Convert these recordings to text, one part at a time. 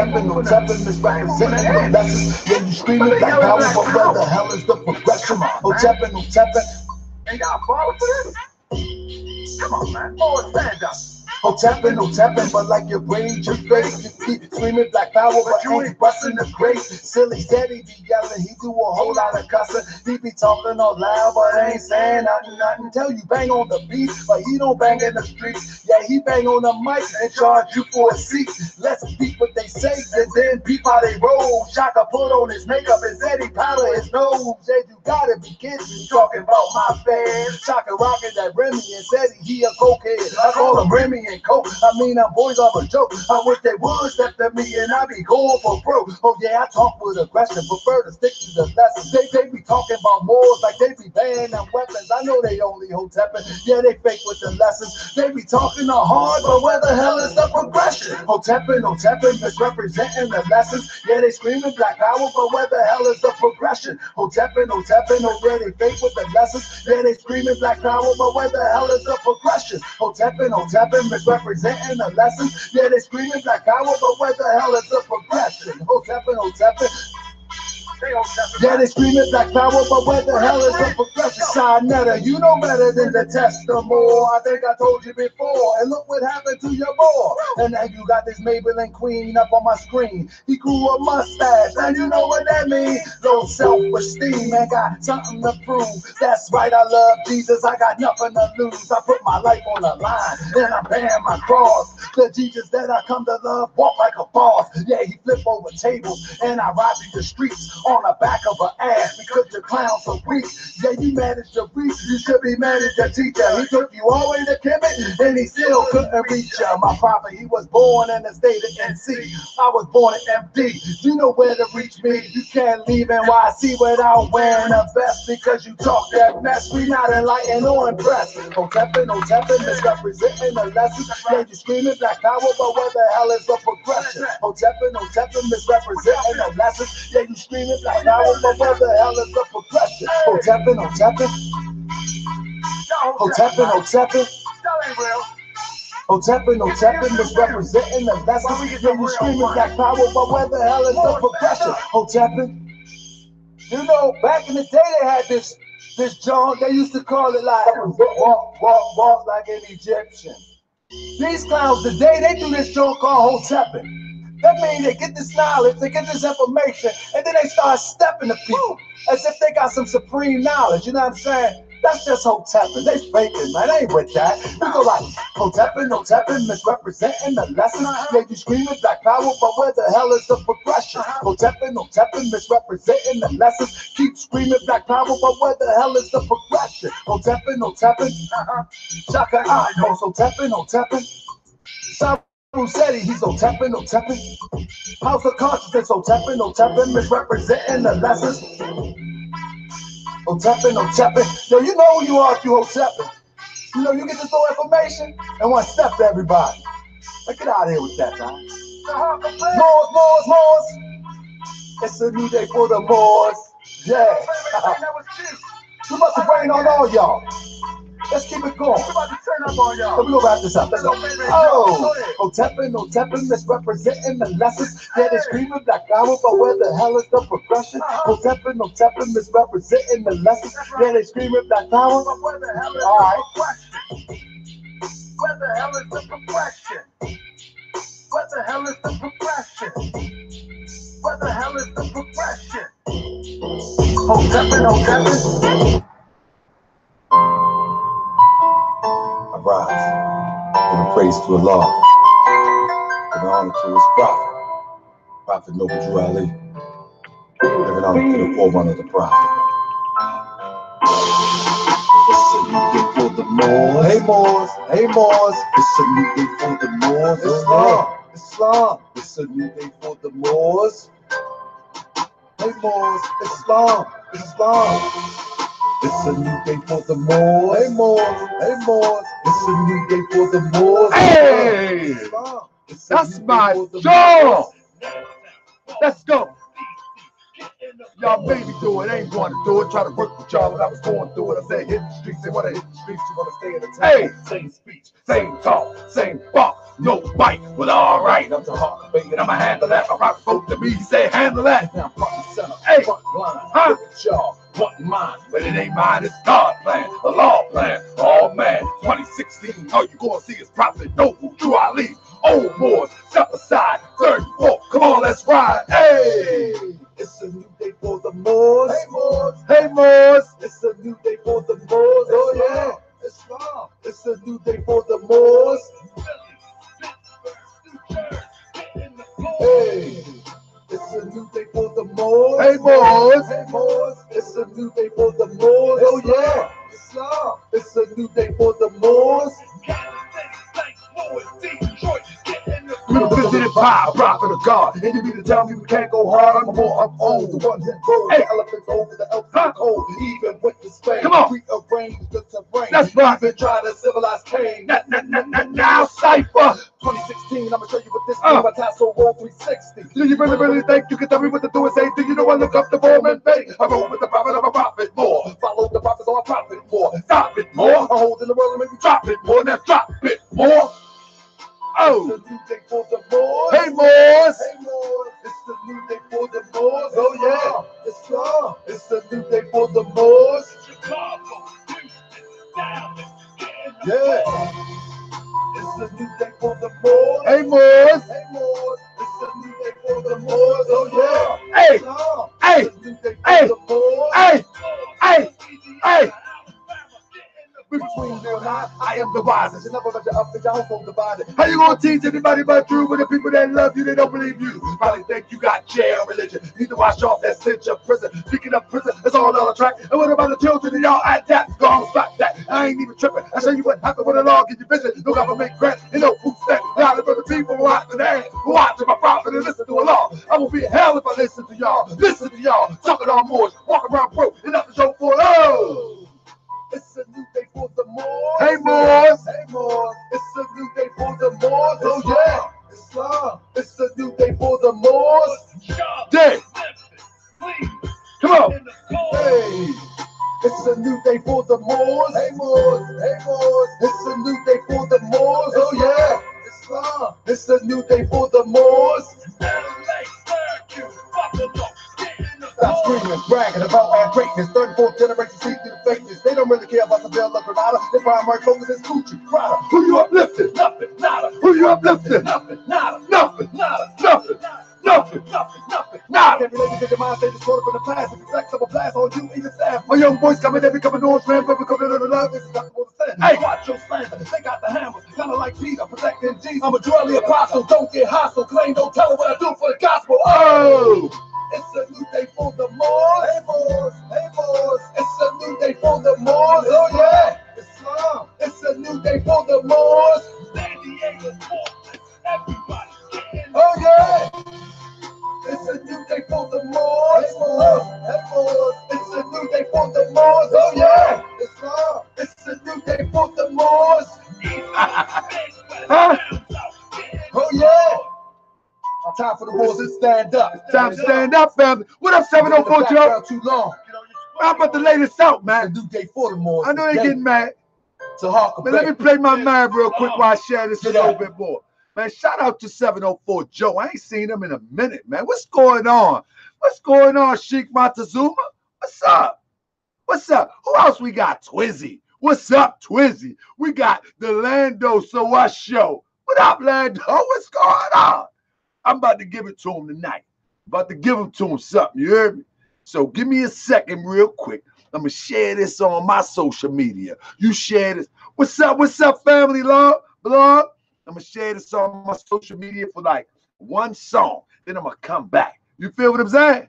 Hotepping, misrepresenting the lessons. Then you screaming black power, but where the hell is the progression? Hotepping. And y'all fall for this? Come on, man. More stand up. Hotepping, but like your brain just fake. You keep screaming black power, but you ain't busting the grape. Silly said he be yelling, he do a whole lot of cussing. He be talking all loud, but ain't saying nothing. Tell you bang on the beat, but he don't bang in the streets. Yeah, he bang on the mic and charge you for a seat. Let's beat what they say, and then peep how they roll. Shaka put on his makeup and said he powder his nose. Said you gotta be kidding me, talking about my fans. Shaka rocking that Remy and said he a cokehead. I call him Remy and Coke. I mean, I'm boys off a joke. I wish they would step to me and I be going for broke. Oh yeah, I talk with aggression, prefer to stick to the lessons. They be talking about Moors like they be banning weapons. I know they only hotepping. Yeah, they fake with the lessons. They be talking all hard, but where the hell is the progression? Hotepping, misrepresenting the lessons. Yeah, they screaming black power, but where the hell is the progression? Hotepping, oh yeah, they fake with the lessons. Yeah, they screaming black power, but where the hell is the progression? Hotepping, misrepresenting the lessons. Yeah, they screaming black power, but where the hell is the progression? Hotepping. Yeah, they screaming black power, but where the hell is the progression? Sinetta, you know better than to test no more. I think I told you before. And look what happened to your boy. And now you got this Maybelline queen up on my screen. He grew a mustache, and you know what that means. Low self-esteem and got something to prove. That's right, I love Jesus. I got nothing to lose. I put my life on the line, and I'm bearing my cross. The Jesus that I come to love, walk like a boss. Yeah, he flip over tables, and I ride through the streets on the back of an ass because your clown's so weak. Yeah, you managed to reach, you should be mad at your teacher. He took you all the way to Kemet, and he still couldn't reach you. My prophet, he was born in the state of NC. I was born in MD. You know where to reach me. You can't leave NYC without wearing a vest because you talk that mess. We not enlightened or impressed. Hotepping, misrepresenting the lessons. Yeah, you screaming black power, but where the hell is the progression? Hotepping, misrepresenting the lessons. Yeah, you screaming black power, but where the hell is the progression? Hotepping, misrepresenting the lessons. Yeah, you screaming black power, but where the hell is the progression? Hotepping. You know, back in the day they had this joint, they used to call it like walk like an Egyptian. These clowns today, they do this joint called hotepping. That means they get this knowledge, they get this information, and then they start stepping to people as if they got some supreme knowledge. You know what I'm saying? That's just hotepping. They faking, man. They ain't with that. We go like hotepping, misrepresenting the lesson. Yeah, you screaming black power, but where the hell is the progression? Hotepping, misrepresenting the lessons. Keep screaming black power, but where the hell is the progression? Hotepping, Shaka Amos, hotepping. Who said he's hotepping. House of consciousness, hotepping, misrepresenting the lessons. Hotepping. Yo, you know who you are if you hotepping. You know, you get to throw information and want to step to everybody. Like, get out of here with that, man. Moors. It's a new day for the Moors. Yeah. We must have rained on all y'all. Let's keep it going. We're about to turn up on y'all. So we're going to wrap this up. Let's go. Oh, hotepping, misrepresenting the lessons. Yeah, they screaming black power, but where the hell is the progression? Hotepping, misrepresenting the lessons. Yeah, they screaming black power, but where the hell is the progression? Where the hell is the progression? Where the hell is the progression? Where the hell is the progression? Hotepping. Rise, giving praise to Allah, giving honor to his prophet Noble Drew Ali, giving honor to the forerunner of the prophet. It's a new day for the Moors. Hey Moors. It's a new day for the Moors. Islam. It's a new day for the Moors. Hey Moors. Islam. It's a new day for the Moors. Hey Moors. It's a new day for the Moors. Hey! That's my song! Let's go! Y'all made me do it, ain't going to do it. Try to work with y'all when I was going through it. I said, hit the streets, they want to hit the streets, you want to stay in the town. Hey, same speech, same talk, same walk, no bite. Well, all right, I'm the heart, baby, and I'ma handle that. My rock spoke to me, he said, handle that. Now, front and center, hey, front line, huh? Y'all want mine, but it ain't mine, it's God's plan, the law plan. Oh, man, 2016, all you gonna see is Prophet Noble, Drew Ali, old boys, step aside, 34, come on, let's ride. Hey! It's a new day for the Moors. Hey, Moors. Hey, Moors. It's a new day for the Moors. Oh, yeah. It's love. It's a new day for the Moors. Hey. It's a new day for the Moors. Hey, Moors. Hey, Moors. It's a new day for the Moors. Oh, yeah. It's love. It's a new day for the Moors. We were visited by a prophet of God, and you mean to tell me we can't go hard? I'm more up old, the one who goes. Hey, elephants over the elk cold, even with the Spain. Come on, rearrange the terrain. That's right. Even try to civilize Cain. Now, cipher. 2016, I'm gonna show you what this is. My tassel roll 360. Do you really think you can tell me what to do and say? Do you know I look up the form and pay? I roll with the prophet of a prophet more. Follow the prophets on a prophet more. Stop it more. I hold in the world and make me drop it more. Now drop it more. Oh, it's a new day for the Moors. Hey, Moors. Hey, Moors. It's the new day for the Moors. Oh, yeah. It's love. It's the new day for the Moors. Yeah. It's the new day for the Moors. Hey, Moors. Hey, Moors. It's the new day for the Moors. Oh, yeah. Hey. Hey. It's the new day for the Moors. Hey. Hey. Hey. Between you and I am the wisest. You never let your up and your household divided. How you gonna teach anybody but true when the people that love you, they don't believe you? Probably think you got jail religion. You need to wash off that stench of prison. Speaking of prison, it's all on the track. And what about the children and y'all at that? Go on, stop that. I ain't even tripping. I show you what happened when the law get you vision. No government grant and no food stamp. Now for the people watching that, watching my prophet and listen to a law. I will be in hell if I listen to y'all. Listen to y'all. Talking on Moors, walk around broke, and nothing to show for it. Oh! It's a new day for the Moors. Hey, Moors. Hey, Moors. It's a new day for the Moors. Oh, yeah. It's love. It's a new day for the Moors. Yeah. Come on. Hey. It's a new day for the Moors. Hey, Moors. Hey, Moors. It's a new day for the Moors. Oh, yeah. It's love. It's a new day for the Moors. Stop screaming, bragging about our greatness. Third and fourth generation see through the fakeness. They don't really care about the bill of Granada. Their primary focus is Gucci, Prada. Who you uplifting? Nothing, nada. Who you uplifting? Nothing, nada. Nothing, nada. Nothing, nothing, nothing, nada. Every lady get your mind state is sort of from the past. If you flex up a blast on you, even staff. My young boys coming, they becoming North Slam, but becoming under love. This is not what to say. Hey, watch your slander. They got the hammers, kind of like Peter, protecting Jesus. I'm a dwelly apostle. Don't get hostile. Claim, don't tell them what I do for the gospel. Oh! It's a new day for the Moors. Hey, Moors. Hey, Moors. It's a new day for the Moors. Oh, yeah. It's love. It's a new day for the Moors. Oh, yeah. It's a new day for the Moors. Hey, Moors. Hey, Moors. It's a new day for the Moors. Oh, yeah. It's love. It's a new day for the Moors. Huh? Oh, yeah. Time for the Moors to stand up. Time to stand up, family. What up, 704 Joe? Too long. How about the latest out, man? It's a new day for the Moors. I know they getting mad. So but let me play my mind real quick while I share this a little bit more. Man, shout out to 704 Joe. I ain't seen him in a minute, man. What's going on? What's going on, Sheik Montezuma? What's up? What's up? Who else we got? Twizzy. What's up, Twizzy? We got the Lando So What Show. What up, Lando? What's going on? I'm about to give it to him tonight. About to give him to him something, you heard me? So give me a second real quick. I'm going to share this on my social media. You share this. What's up, family blog? I'm going to share this on my social media for like one song. Then I'm going to come back. You feel what I'm saying?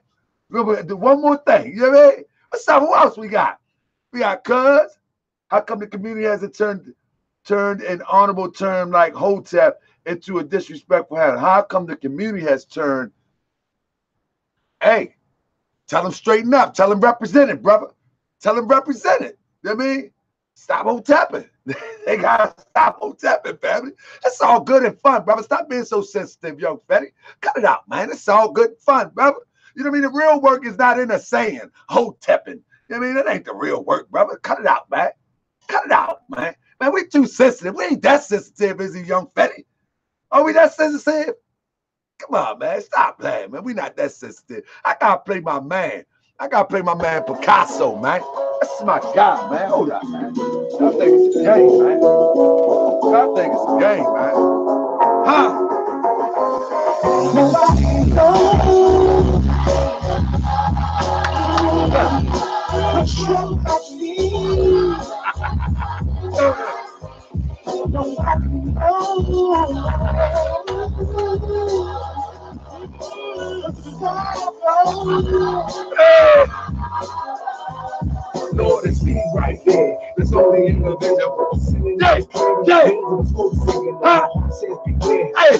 We're going to do one more thing. You know what I mean? What's up? Who else we got? We got Cuz. How come the community hasn't turned an honorable term like Hotep into a disrespectful habit? How come the community has turned? Hey, tell them straighten up. Tell them represent it, brother. Tell them represent it. You know what I mean? Stop hotepping. They got to stop hotepping, family. It's all good and fun, brother. Stop being so sensitive, young Fetty. Cut it out, man. It's all good and fun, brother. You know what I mean? The real work is not in a saying, hotepping. You know what I mean? That ain't the real work, brother. Cut it out, man. Cut it out, man. Man, we too sensitive. We ain't that sensitive, is he, young Fetty? Are we that sensitive? Come on, man. Stop playing, man. We not that sensitive. I gotta play my man. I gotta play my man Picasso, man. That's my guy, man. Hold up, man. Y'all think it's a game, man. Y'all think it's a game, man. Huh? Lord, it's me right there. There's only individual.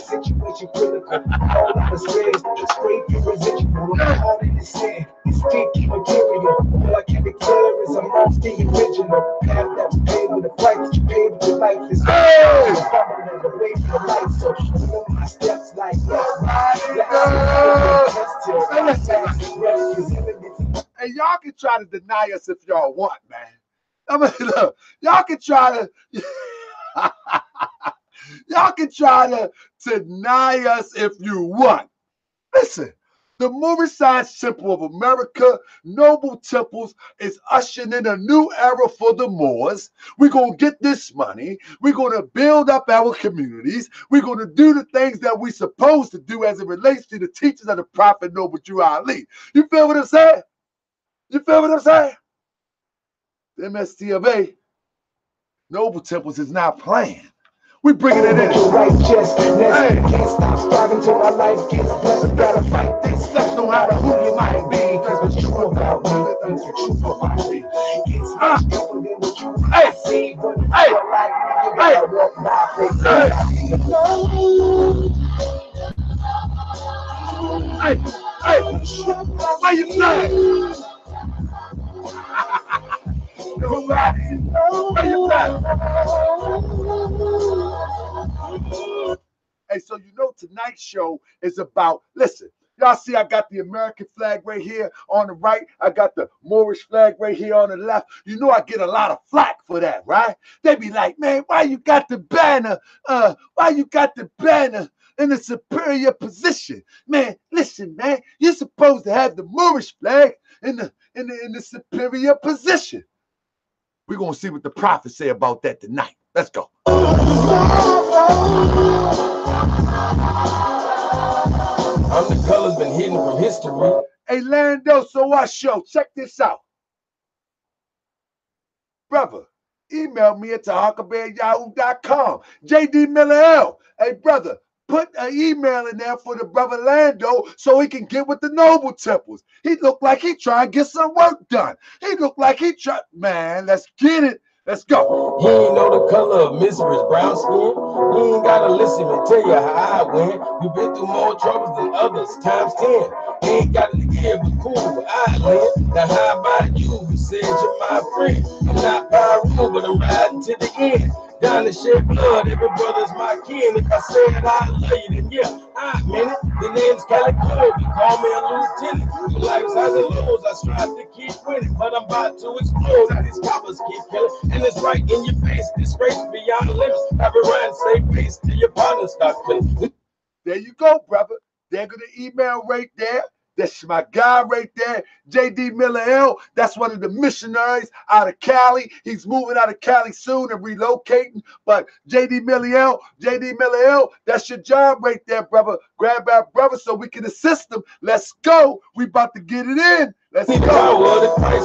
Situation critical. All out of space. Scrape your residual. All in the sand. It's sticky material. All I can declare is I'm not the original. Path that you pay with the price that you pay with your life. Is the way for your life. So you know my steps like Hey, y'all can try to deny us if y'all want, man. I mean, look, y'all can try to y'all can try to deny us if you want. Listen, the Moorish Temple of America, Noble Temples, is ushering in a new era for the Moors. We're going to get this money. We're going to build up our communities. We're going to do the things that we're supposed to do as it relates to the teachings of the Prophet Noble Drew Ali. You feel what I'm saying? You feel what I'm saying? The MST Noble Temples is not playing. We bringing it in. Righteousness. Can't stop striving till my life gets blessed. Gotta fight this stuff no matter who you might be. Cause what's true about me is the truth about me. It's much deeper than what you see. But you feel like you gotta walk by faith. Why you playing? Hey, so you know tonight's show is about, listen, y'all see I got the American flag right here on the right. I got the Moorish flag right here on the left. You know I get a lot of flack for that, right? They be like, man, why you got the banner? Why you got the banner in a superior position? Man, listen, man, you're supposed to have the Moorish flag in the superior position. We're going to see what the prophets say about that tonight. Let's go. Undercolor's been hidden from history. Hey, Lando, so what show? Check this out. Brother, email me at huckleberry@yahoo.com. JD Miller L. Hey, brother, put an email in there for the brother Lando so he can get with the Noble Temples. He looked like he trying to get some work done. He looked like he tried. Man, let's get it. Let's go. He ain't know the color of misery's brown skin. He ain't gotta listen and tell you how I win. We've been through more troubles than others, times 10. He ain't got to give a cool eyelid. Now how about you who said you're my friend? I'm not Pyro, but I'm riding to the end. Down to shed blood, every brother's my kin. If I said I love you, then yeah, I meant it. The name's Calico, you call me a lieutenant. Through life's highs and lows, I strive to keep winning. But I'm about to explode, and these coppers keep killing. And it's right in your face, disgrace beyond limits. Have it run, say peace till your partner start quitting. There you go, brother. They're going to email right there. That's my guy right there, JD Miller L. That's one of the missionaries out of Cali. He's moving out of Cali soon and relocating. But JD Miller L, that's your job right there, brother. Grab our brother so we can assist him. Let's go. We about to get it in. Let's go.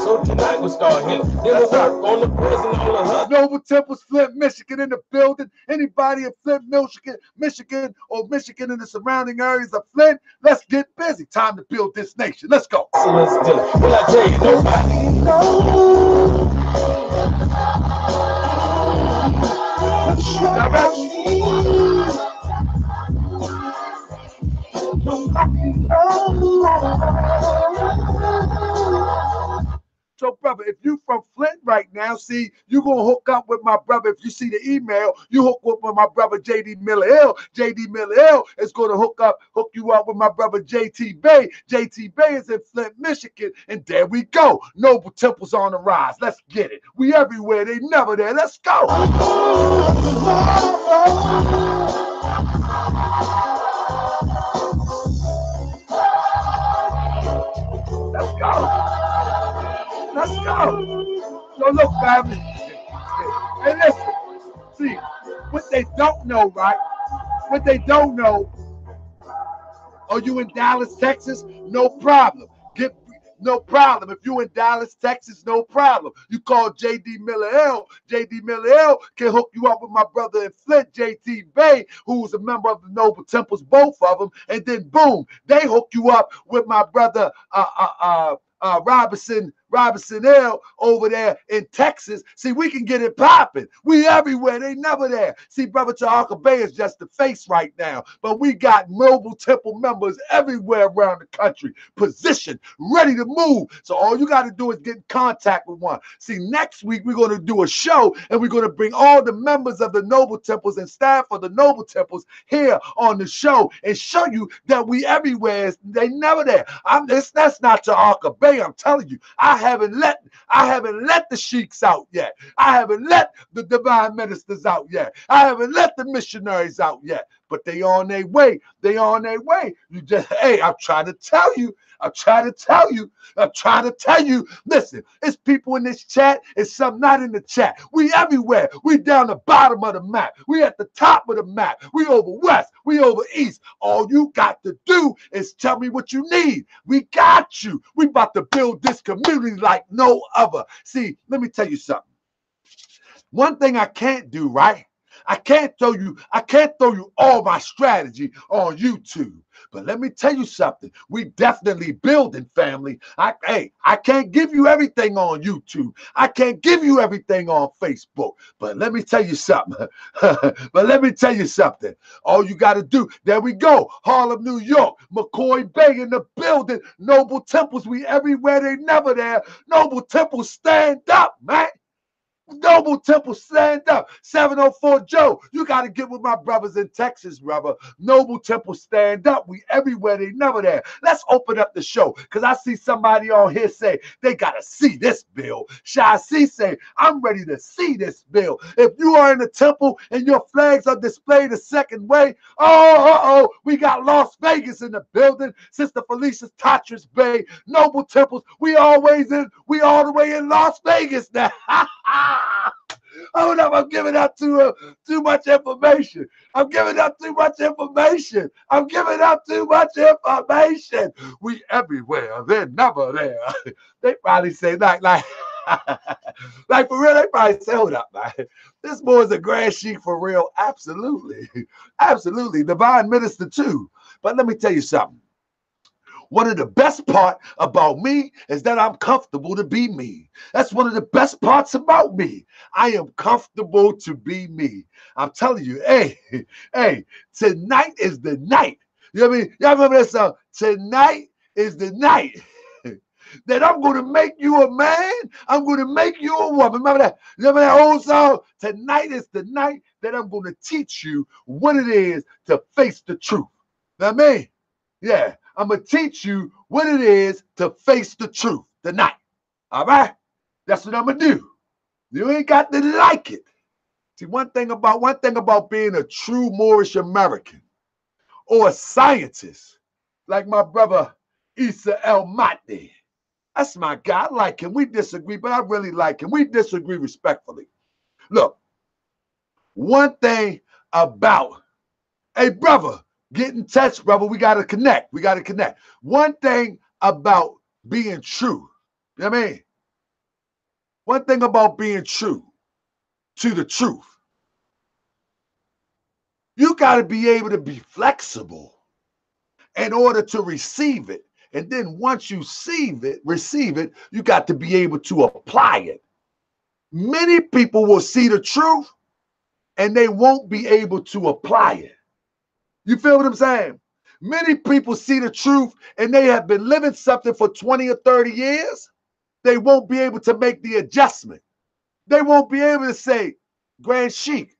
So tonight we'll start hitting. Then we'll work on the prison, all the hustle. Noble Temples, Flint, Michigan in the building. Anybody in Flint, Michigan, or Michigan in the surrounding areas of Flint, let's get busy. Time to build this nation. Let's go. Well, I tell you, nobody So, brother, if you from Flint right now, see, you going to hook up with my brother. If you see the email, you hook up with my brother, J.D. Miller Hill. J.D. Miller Hill is going to hook you up with my brother, J.T. Bay. J.T. Bay is in Flint, Michigan. And there we go. Noble Temple's on the rise. Let's get it. We everywhere. They never there. Let's go. Let's go. Let's go. So look, family. Hey, listen. See, what they don't know, right? What they don't know, are you in Dallas, Texas? No problem. No problem. If you're in Dallas, Texas, no problem. You call J.D. Miller L. J.D. Miller L. can hook you up with my brother in Flint, J.T. Bay, who's a member of the Noble Temples, both of them. And then, boom, they hook you up with my brother, Robinson L over there in Texas. See, we can get it popping. We everywhere. They never there. See, Brother Chahaka Bay is just the face right now. But we got Noble Temple members everywhere around the country, positioned, ready to move. So all you got to do is get in contact with one. See, next week we're going to do a show, and we're going to bring all the members of the Noble Temples and staff of the Noble Temples here on the show and show you that we everywhere. They never there. That's not Chahaka Bay. I'm telling you. I haven't let the sheiks out yet. I haven't let the divine ministers out yet. I haven't let the missionaries out yet. But they on their way. They on their way. You just, hey, I'm trying to tell you. I'm trying to tell you. I'm trying to tell you. Listen, it's people in this chat. It's some not in the chat. We everywhere. We down the bottom of the map. We at the top of the map. We over west. We over east. All you got to do is tell me what you need. We got you. We about to build this community like no other. See, let me tell you something. One thing I can't do, right? I can't throw you all my strategy on YouTube. But let me tell you something. We definitely building, family. I can't give you everything on YouTube. I can't give you everything on Facebook. But let me tell you something. All you got to do, there we go. Harlem, New York. McCoy Bay in the building. Noble Temples, we everywhere. They never there. Noble Temples, stand up, man. Noble Temple, stand up. 704 Joe, you got to get with my brothers in Texas, brother. Noble Temple, stand up. We everywhere. They never there. Let's open up the show because I see somebody on here say they got to see this bill. Shy C say, I'm ready to see this bill. If you are in the temple and your flags are displayed a second way, we got Las Vegas in the building. Sister Felicia's Tatras Bay, Noble Temples. We all the way in Las Vegas now. Hold up, I'm giving up too much information. We everywhere. They're never there. They probably say like for real, they probably say, hold up, man. This boy's a grand sheik for real. Absolutely. Absolutely. Divine minister too. But let me tell you something. One of the best part about me is that I'm comfortable to be me. That's one of the best parts about me. I am comfortable to be me. I'm telling you, hey, tonight is the night. You know what I mean? Y'all remember that song? Tonight is the night that I'm going to make you a man. I'm going to make you a woman. Remember that old song? Tonight is the night that I'm going to teach you what it is to face the truth. Know what I mean? Yeah. I'm going to teach you what it is to face the truth tonight. All right? That's what I'm going to do. You ain't got to like it. See, one thing about being a true Moorish American or a scientist, like my brother Issa El Mahdi. That's my guy. I like him. We disagree, but I really like him. We disagree respectfully. Look, one thing about, hey, brother, get in touch, brother. We got to connect. One thing about being true, you know what I mean? One thing about being true to the truth, you got to be able to be flexible in order to receive it. And then once you receive it, you got to be able to apply it. Many people will see the truth and they won't be able to apply it. You feel what I'm saying? Many people see the truth and they have been living something for 20 or 30 years they won't be able to make the adjustment. They won't be able to say, Grand Sheik,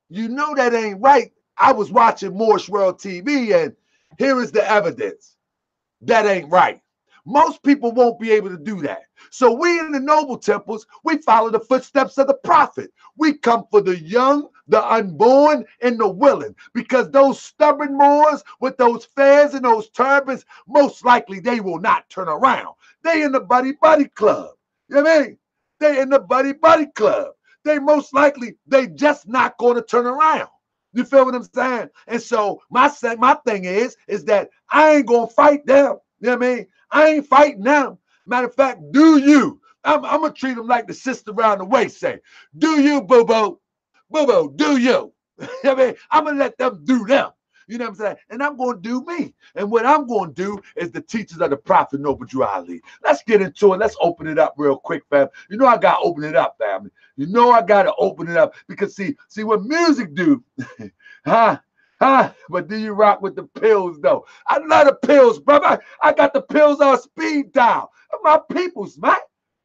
you know that ain't right. I was watching Moorish World TV, and here is the evidence. That ain't right. Most people won't be able to do that. So we in the noble temples, we follow the footsteps of the prophet. We come for the young, the unborn, and the willing, because those stubborn Moors with those fez and those turbans, most likely they will not turn around. They in the buddy buddy club. You know what I mean? They in the buddy buddy club. They most likely, they just not going to turn around. You feel what I'm saying? And so my thing is that I ain't gonna fight them. You know what I mean? I ain't fighting them. Matter of fact, do you? I'm gonna treat them like the sister around the way say, do you, boo-boo? Boo-boo, do you? You know what I mean? I'm gonna let them do them. You know what I'm saying? And I'm going to do me. And what I'm going to do is the teachings of the Prophet Noble Drew Ali. Let's get into it. Let's open it up real quick, fam. You know I got to open it up, family. You know I got to open it up because see what music do, but do you rock with the pills, though? I love the pills, brother. I got the pills on speed dial. My peoples, man.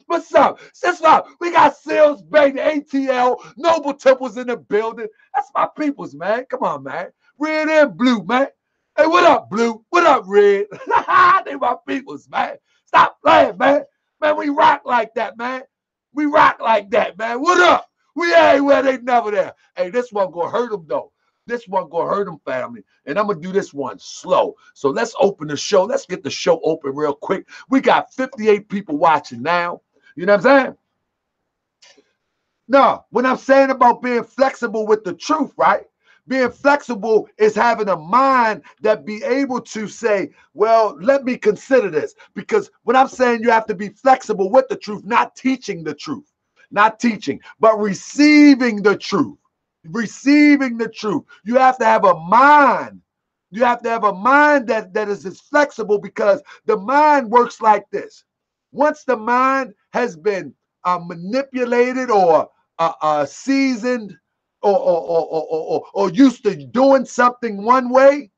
What's up? What's up? We got Sales Bank, ATL, Noble Temples in the building. That's my peoples, man. Come on, man. Red and blue, man. Hey, what up, blue? What up, red? They my peoples, man. Stop playing, man. Man, we rock like that, man. We rock like that, man. What up? We ain't where they never there. Hey, this one gonna hurt them, though. This one gonna hurt them, family. And I'm gonna do this one slow. So let's open the show. Let's get the show open real quick. We got 58 people watching now. You know what I'm saying? No, when I'm saying about being flexible with the truth, right? Being flexible is having a mind that be able to say, well, let me consider this. Because when I'm saying you have to be flexible with the truth, not teaching the truth, not teaching, but receiving the truth, receiving the truth. You have to have a mind. You have to have a mind that is as flexible, because the mind works like this. Once the mind has been manipulated or seasoned, or used to doing something one way,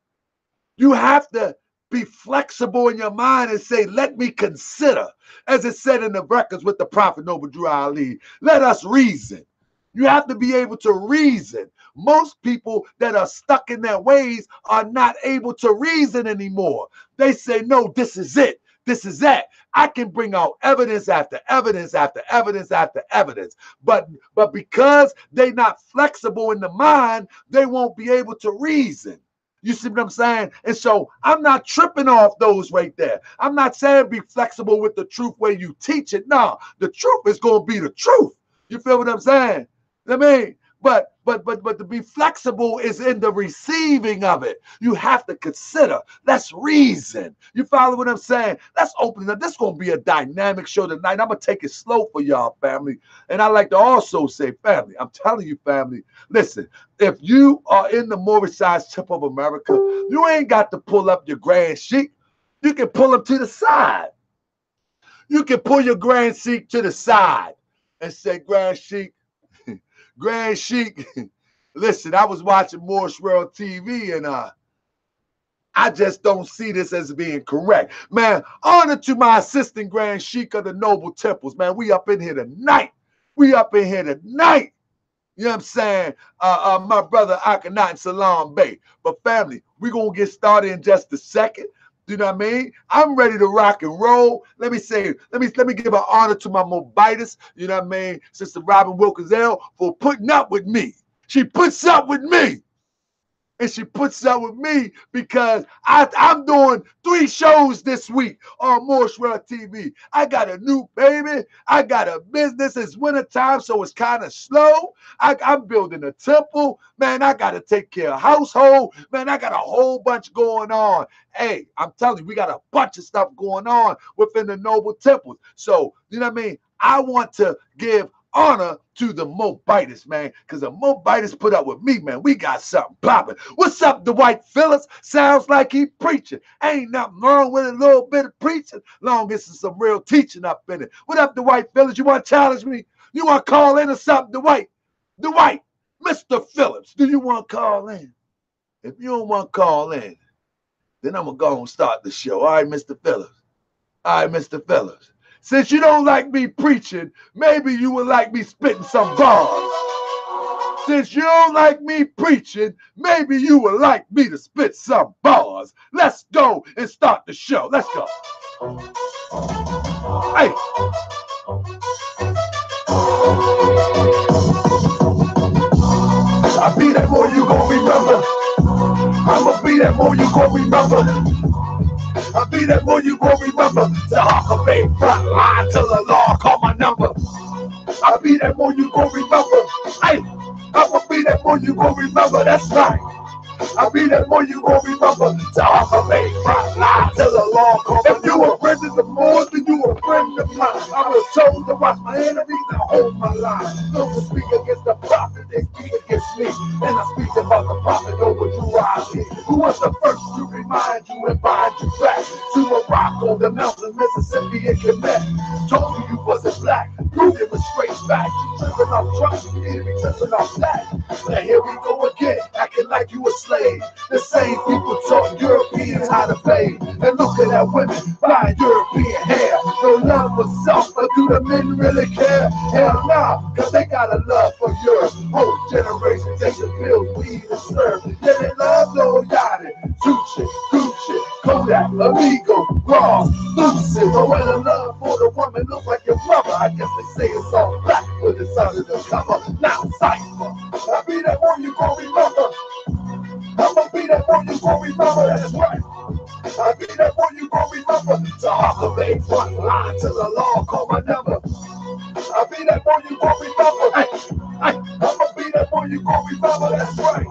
you have to be flexible in your mind and say, let me consider. As it said in the records with the Prophet Noble Drew Ali, let us reason. You have to be able to reason. Most people that are stuck in their ways are not able to reason anymore. They say, no, this is it. This is that. I can bring out evidence after evidence after evidence after evidence. But because they're not flexible in the mind, they won't be able to reason. You see what I'm saying? And so I'm not tripping off those right there. I'm not saying be flexible with the truth where you teach it. No, the truth is going to be the truth. You feel what I'm saying? I mean, but to be flexible is in the receiving of it. You have to consider. Let's reason. You follow what I'm saying? Let's open it up. This is going to be a dynamic show tonight. I'm going to take it slow for y'all, family. And I like to also say, family, I'm telling you, family, listen, if you are in the Moorish side tip of America, you ain't got to pull up your Grand Sheik. You can pull them to the side. You can pull your Grand Sheik to the side and say, Grand Sheik, Grand Sheik, listen, I was watching Moorish World TV, and I just don't see this as being correct. Man, honor to my assistant Grand Sheik of the Noble Temples, man. We up in here tonight. We up in here tonight. You know what I'm saying? My brother Akhenaten Salam Bey. But family, we're going to get started in just a second. You know what I mean? I'm ready to rock and roll. Let me give an honor to my mobitis, you know what I mean, Sister Robin Wilkins-El, for putting up with me. She puts up with me. And she puts up with me because I'm doing 3 shows this week on Moorish World TV. I got a new baby. I got a business. It's wintertime, so it's kind of slow. I'm building a temple. Man, I got to take care of household. Man, I got a whole bunch going on. Hey, I'm telling you, we got a bunch of stuff going on within the Noble Temples. So, you know what I mean? I want to give honor to the mobitis, man, because the mobitis put up with me, man. We got something popping. What's up, Dwight Phillips? Sounds like he preaching. Ain't nothing wrong with a little bit of preaching, long as there's some real teaching up in it. What up, Dwight Phillips? You want to challenge me? You want to call in or something, Dwight? Dwight, Mr. Phillips, do you want to call in? If you don't want to call in, then I'm going to go and start the show. All right, Mr. Phillips. All right, Mr. Phillips. Since you don't like me preaching, maybe you would like me spitting some bars. Since you don't like me preaching, maybe you would like me to spit some bars. Let's go and start the show. Let's go. Hey. I'll be that boy you gon' remember. I'ma be that boy you gon' remember. I'll be that boy you gon' remember. The Hawker Bay front line till the law call my number. I'll be that boy you gon' remember. Hey, I'ma be that boy you gon' remember. That's right. I'll be that boy you gon' remember. The Hawker Bay front line till the law call my number. If you a friend of the Moors, then you a friend of mine. I was told to watch my enemies and hold my line. Those who speak against the prophet, they speak against me. And I speak about the prophet over true eyes. Who was the first to remind you and bind you back to a rock on the mountain, Mississippi and Quebec? Told you wasn't black, proved it was straight back. You tripping off trucks, you need to be tripping off that. Now here we go again, acting like you a slave. The same people taught Europeans how to bathe. And looking at women buying European hair. No love for self, but do the men really care? Hell nah, cause they got a love for Europe. Whole generation taking pills, weed and serve. Yeah, they love Lil Yachty, Tucci, Gucci, Kodak, Amigo, Ross, Lucid. But when the love for the woman looks like your brother, I guess they say it's all black when it's under the cover. Now cypher, I'll be that one you gon' remember. I'ma be that one you gon' remember, that's right. I'll be that one you gon' remember. The Hawker Bay front line till the law call my number. I'll be that one you gon' remember. Hey, I'ma be that one you gon' remember, that's right.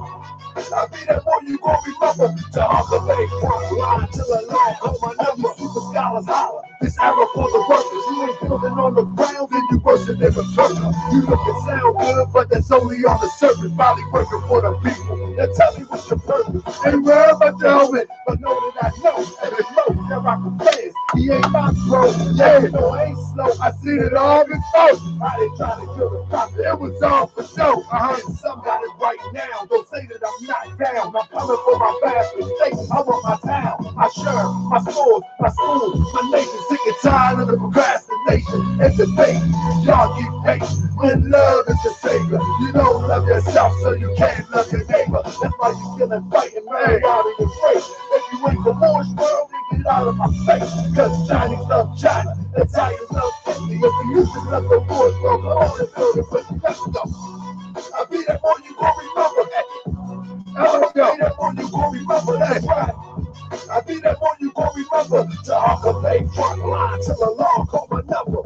I'll be that one you gon' remember. The Hawker Bay front line till the law call my number. Super scholars holler. This era for the workers. You ain't building on the ground, then you worship in the turtle. You look and sound good, but that's only on the surface. Probably working for the people. Now tell me what's your purpose. Ain't worried about the helmet, but know that I know. And it's low, that rock the players. He ain't my bro. Yeah, no, I ain't slow. I seen it all before. I didn't try to kill the prophet. It was all for show. And some got it right now. Don't say that I'm not down. I'm coming for my bastard state. I want my town, my shirt, my stores, my school, my nation. Sick and tired of the procrastination and debate. Y'all get paid when love is the savior. You don't love yourself, so you can't love your neighbor. That's why you feeling fighting, man, out of your face. If you ain't the Moorish world, then get out of my face. Cause Chinese love China, Italians love Italy. If you used to love the Moorish world, come on and build it with me. Let's go. I'll be that boy you gon' remember. I'll be that boy you gon' remember, that's right. I'll be that boy you gon' remember. The Hawker Bay front line till the law call my number.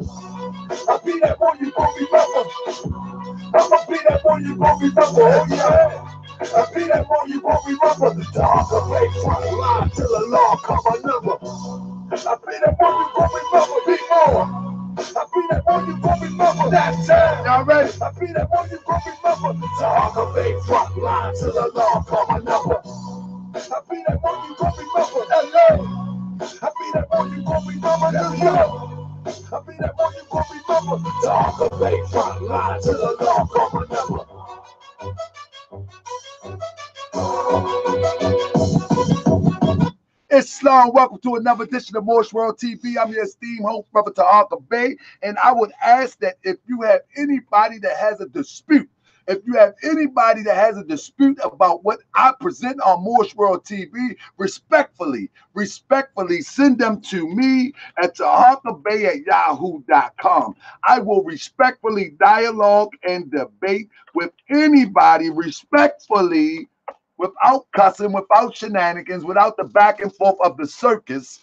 I'll be that boy you gon' remember. I'ma be that boy you gon' remember. Oh yeah. I'll be that boy you gon' remember. The Hawker Bay front line till the law call my number. I'll be that boy you gon' remember. Be more. I'll be that boy you gon' remember. That time. Y'all ready? I'll be that boy you gon' remember. The Hawker Bay front line till the law call my number. I'll be that boy you gon' remember. LA. I'll be that boy you gon' remember. New York. I'll be that boy you gon' remember. The Hawker Bay front line till the law call my number. Islam, welcome to another edition of Moorish World TV. I'm your esteemed host, Brother Hawker Bay, and I would ask that if you have anybody that has a dispute, about what I present on Moorish World TV, respectfully send them to me at taharkabay@yahoo.com. I will respectfully dialogue and debate with anybody respectfully, without cussing, without shenanigans, without the back and forth of the circus,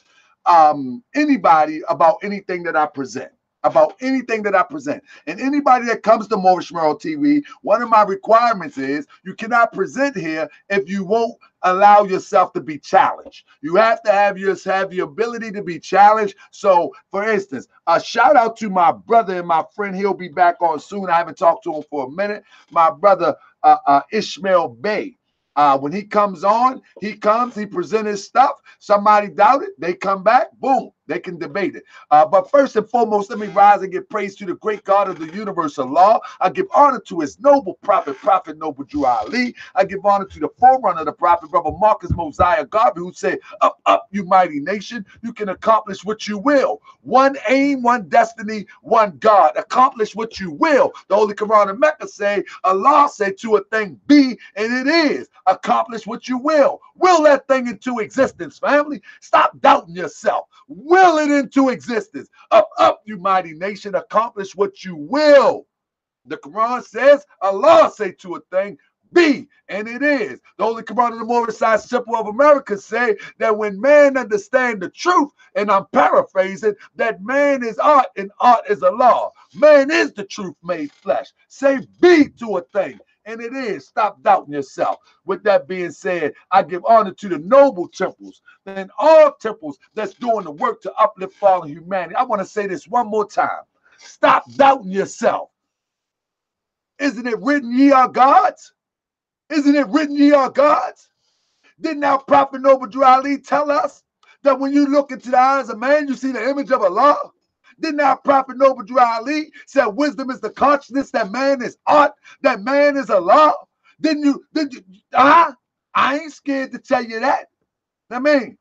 anybody about anything that I present. And anybody that comes to Moorish World TV, one of my requirements is you cannot present here if you won't allow yourself to be challenged. You have to have the ability to be challenged. So, for instance, a shout out to my brother and my friend. He'll be back on soon. I haven't talked to him for a minute. My brother, Ishmael Bey. When he comes on, he presents his stuff. Somebody doubt it, they come back, boom. They can debate it. But first and foremost, let me rise and give praise to the great God of the universe of law. I give honor to his noble prophet, Prophet Noble Drew Ali. I give honor to the forerunner of the prophet, Brother Marcus Mosiah Garvey, who said, up, up, you mighty nation. You can accomplish what you will. One aim, one destiny, one God. Accomplish what you will. The Holy Quran in Mecca say, Allah said to a thing, be, and it is. Accomplish what you will. Will that thing into existence, family. Stop doubting yourself. Will it into existence. Up, up, you mighty nation. Accomplish what you will. The Quran says, Allah say to a thing, be, and it is. The Holy Quran of the Moorish Temple of America say that when man understand the truth, and I'm paraphrasing, that man is art and art is Allah. Man is the truth made flesh. Say be to a thing, and it is. Stop doubting yourself. With that being said, I give honor to the noble temples and all temples that's doing the work to uplift fallen humanity. I want to say this one more time. Stop doubting yourself. Isn't it written ye are gods? Isn't it written ye are gods? Didn't our Prophet Noble Drew Ali tell us that when you look into the eyes of man, you see the image of Allah? Didn't our Prophet Noble Drew Ali say wisdom is the consciousness, that man is art, that man is Allah? Didn't you? I ain't scared to tell you that. I mean,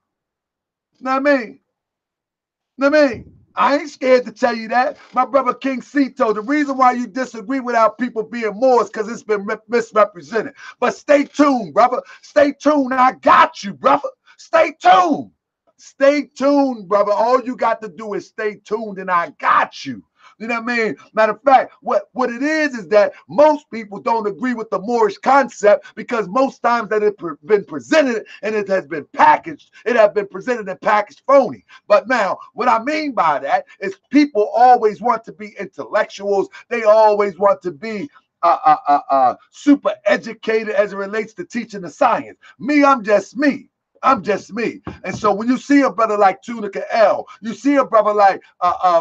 I ain't scared to tell you that. My brother King Cito, the reason why you disagree with our people being Moors because it's been misrepresented. But stay tuned, brother. Stay tuned. I got you, brother. Stay tuned. Stay tuned, brother. All you got to do is stay tuned, and I got you. You know what I mean? Matter of fact, what it is that most people don't agree with the Moorish concept, because most times that it's been presented and it has been packaged, it has been presented and packaged phony. But now, what I mean by that is people always want to be intellectuals. They always want to be super educated as it relates to teaching the science. Me, I'm just me. I'm just me. And so when you see a brother like Tunica L, you see a brother like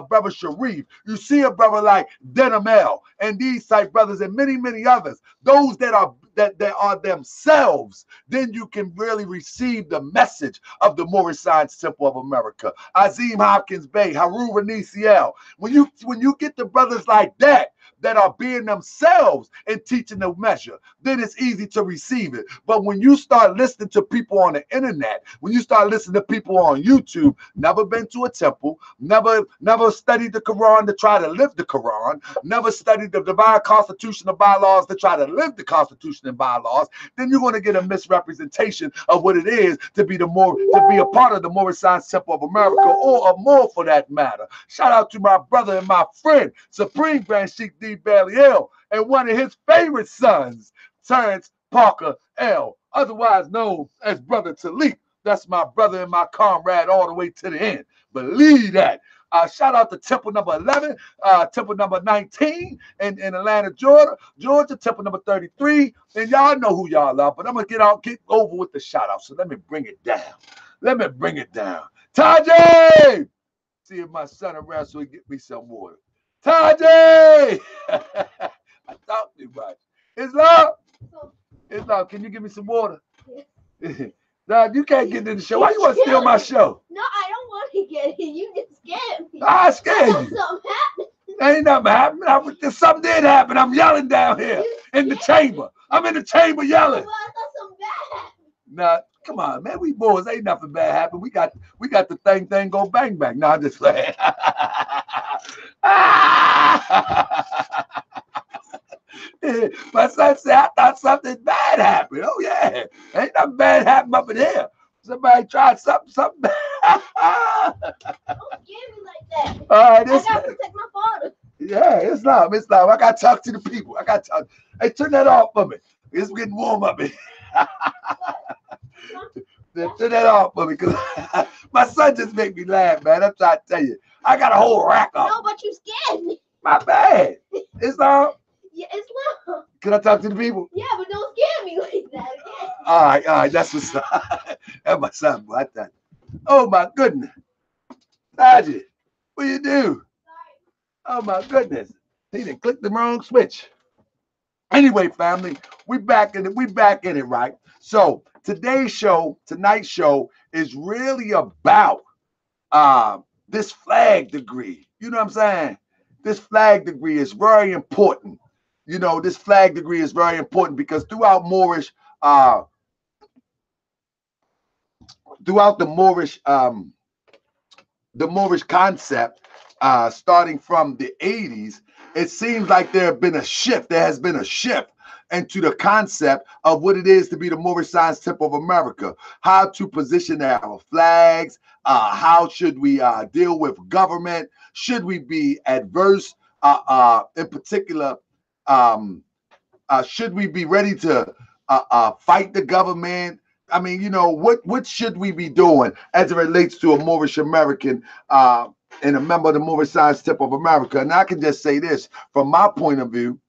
brother Sharif, you see a brother like Denim L, and these type brothers and many, many others, those that are themselves, then you can really receive the message of the Moorish Science Temple of America. Azim Hopkins Bey, Haru Reniciel. When you get the brothers like that are being themselves and teaching the measure, then it's easy to receive it. But when you start listening to people on the internet, when you start listening to people on YouTube, never been to a temple, never studied the Quran to try to live the Quran, never studied the divine constitution of bylaws to try to live the constitution and bylaws, then you're going to get a misrepresentation of what it is to be a part of the Moorish Science Temple of America, or a Moor for that matter. Shout out to my brother and my friend, Supreme Grand Sheikh D. Baliel, and one of his favorite sons, Terrence Parker L., otherwise known as Brother Talik. That's my brother and my comrade all the way to the end. Believe that. Shout out to Temple number 11, Temple number 19 in Atlanta, Georgia, Temple number 33. And y'all know who y'all are, but I'm going to get over with the shout out. So let me bring it down. Tajay! See if my son around so he get me some water. Tajay! I talk too much. Islam, can you give me some water? Nah, you can't get in the show. Why you want to steal my show? No, I don't want to get it. You just scared me. I scared you. Something happened. Ain't nothing happened. Something did happen. I'm yelling down here in the chamber. I'm in the chamber yelling. Well, I thought something bad happened. Nah, come on, man. We boys. Ain't nothing bad happened. We got the thing go bang bang. No, I'm just playing. My son said, I thought something bad happened. Oh, yeah. Ain't nothing bad happened up in here. Somebody tried something bad. Don't scare me like that. All right, I got to protect my father. Yeah, Islam. I got to talk to the people. Hey, turn that off for me. It's getting warm up here. Turn that off for me, because my son just make me laugh, man. I'm trying to tell you. I got a whole rack of No, but you scared me. My bad. Islam. Yeah, Islam. Can I talk to the people? Yeah, but don't scare me like that again. All right. That's what's up. That's my son, boy. I thought, oh, my goodness. Taji, what you do? Sorry. Oh, my goodness. He done clicked the wrong switch. Anyway, family, we back in it, right? So tonight's show is really about this flag degree. You know what I'm saying? This flag degree is very important. You know, this flag degree is very important because throughout the Moorish concept, starting from the 80s, it seems like there has been a shift into the concept of what it is to be the Moorish Science Temple of America, how to position our flags, how should we deal with government, should we be adverse, in particular, should we be ready to fight the government? I mean, you know, what should we be doing as it relates to a Moorish American and a member of the Moorish Science Temple of America? And I can just say this from my point of view.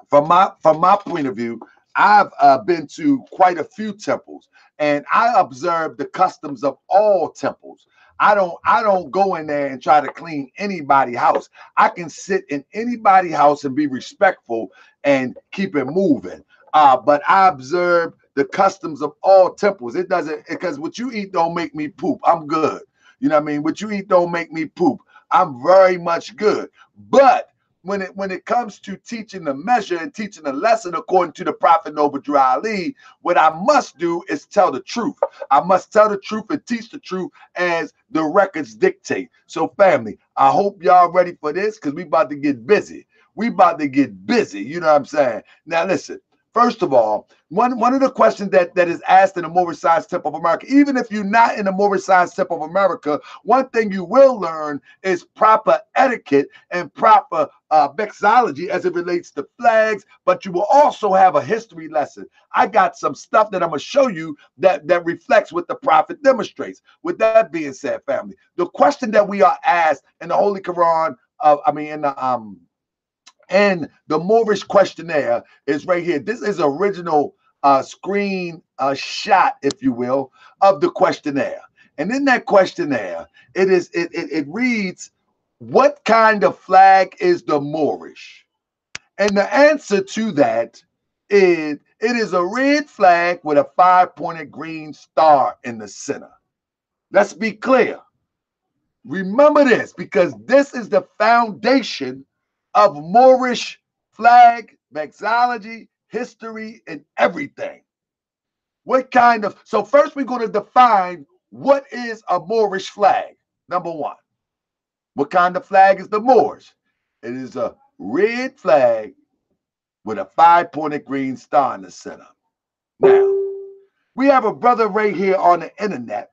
From my point of view, I've been to quite a few temples, and I observe the customs of all temples. I don't go in there and try to clean anybody's house. I can sit in anybody's house and be respectful and keep it moving. But I observe the customs of all temples. It doesn't, because what you eat don't make me poop. I'm good. You know what I mean? What you eat don't make me poop. I'm very much good. But when it comes to teaching the measure and teaching the lesson according to the Prophet Noble Drew Ali, what I must do is tell the truth. I must tell the truth and teach the truth as the records dictate. So family, I hope y'all ready for this because we about to get busy. We about to get busy. You know what I'm saying? Now listen. First of all, one of the questions that is asked in the Moorish Science Temple of America, even if you're not in the Moorish Science Temple of America, one thing you will learn is proper etiquette and proper vexillology as it relates to flags, but you will also have a history lesson. I got some stuff that I'm going to show you that reflects what the Prophet demonstrates. With that being said, family, the question that we are asked in the Holy Quran, and the Moorish questionnaire is right here. This is original screen shot, if you will, of the questionnaire. And in that questionnaire, it reads, what kind of flag is the Moorish? And the answer to that is, it is a red flag with a 5-pointed green star in the center. Let's be clear. Remember this, because this is the foundation of Moorish flag, vexillology, history, and everything. What kind of, so first we're going to define what is a Moorish flag. Number one, what kind of flag is the Moorish? It is a red flag with a 5-pointed green star in the center. Now, we have a brother right here on the internet.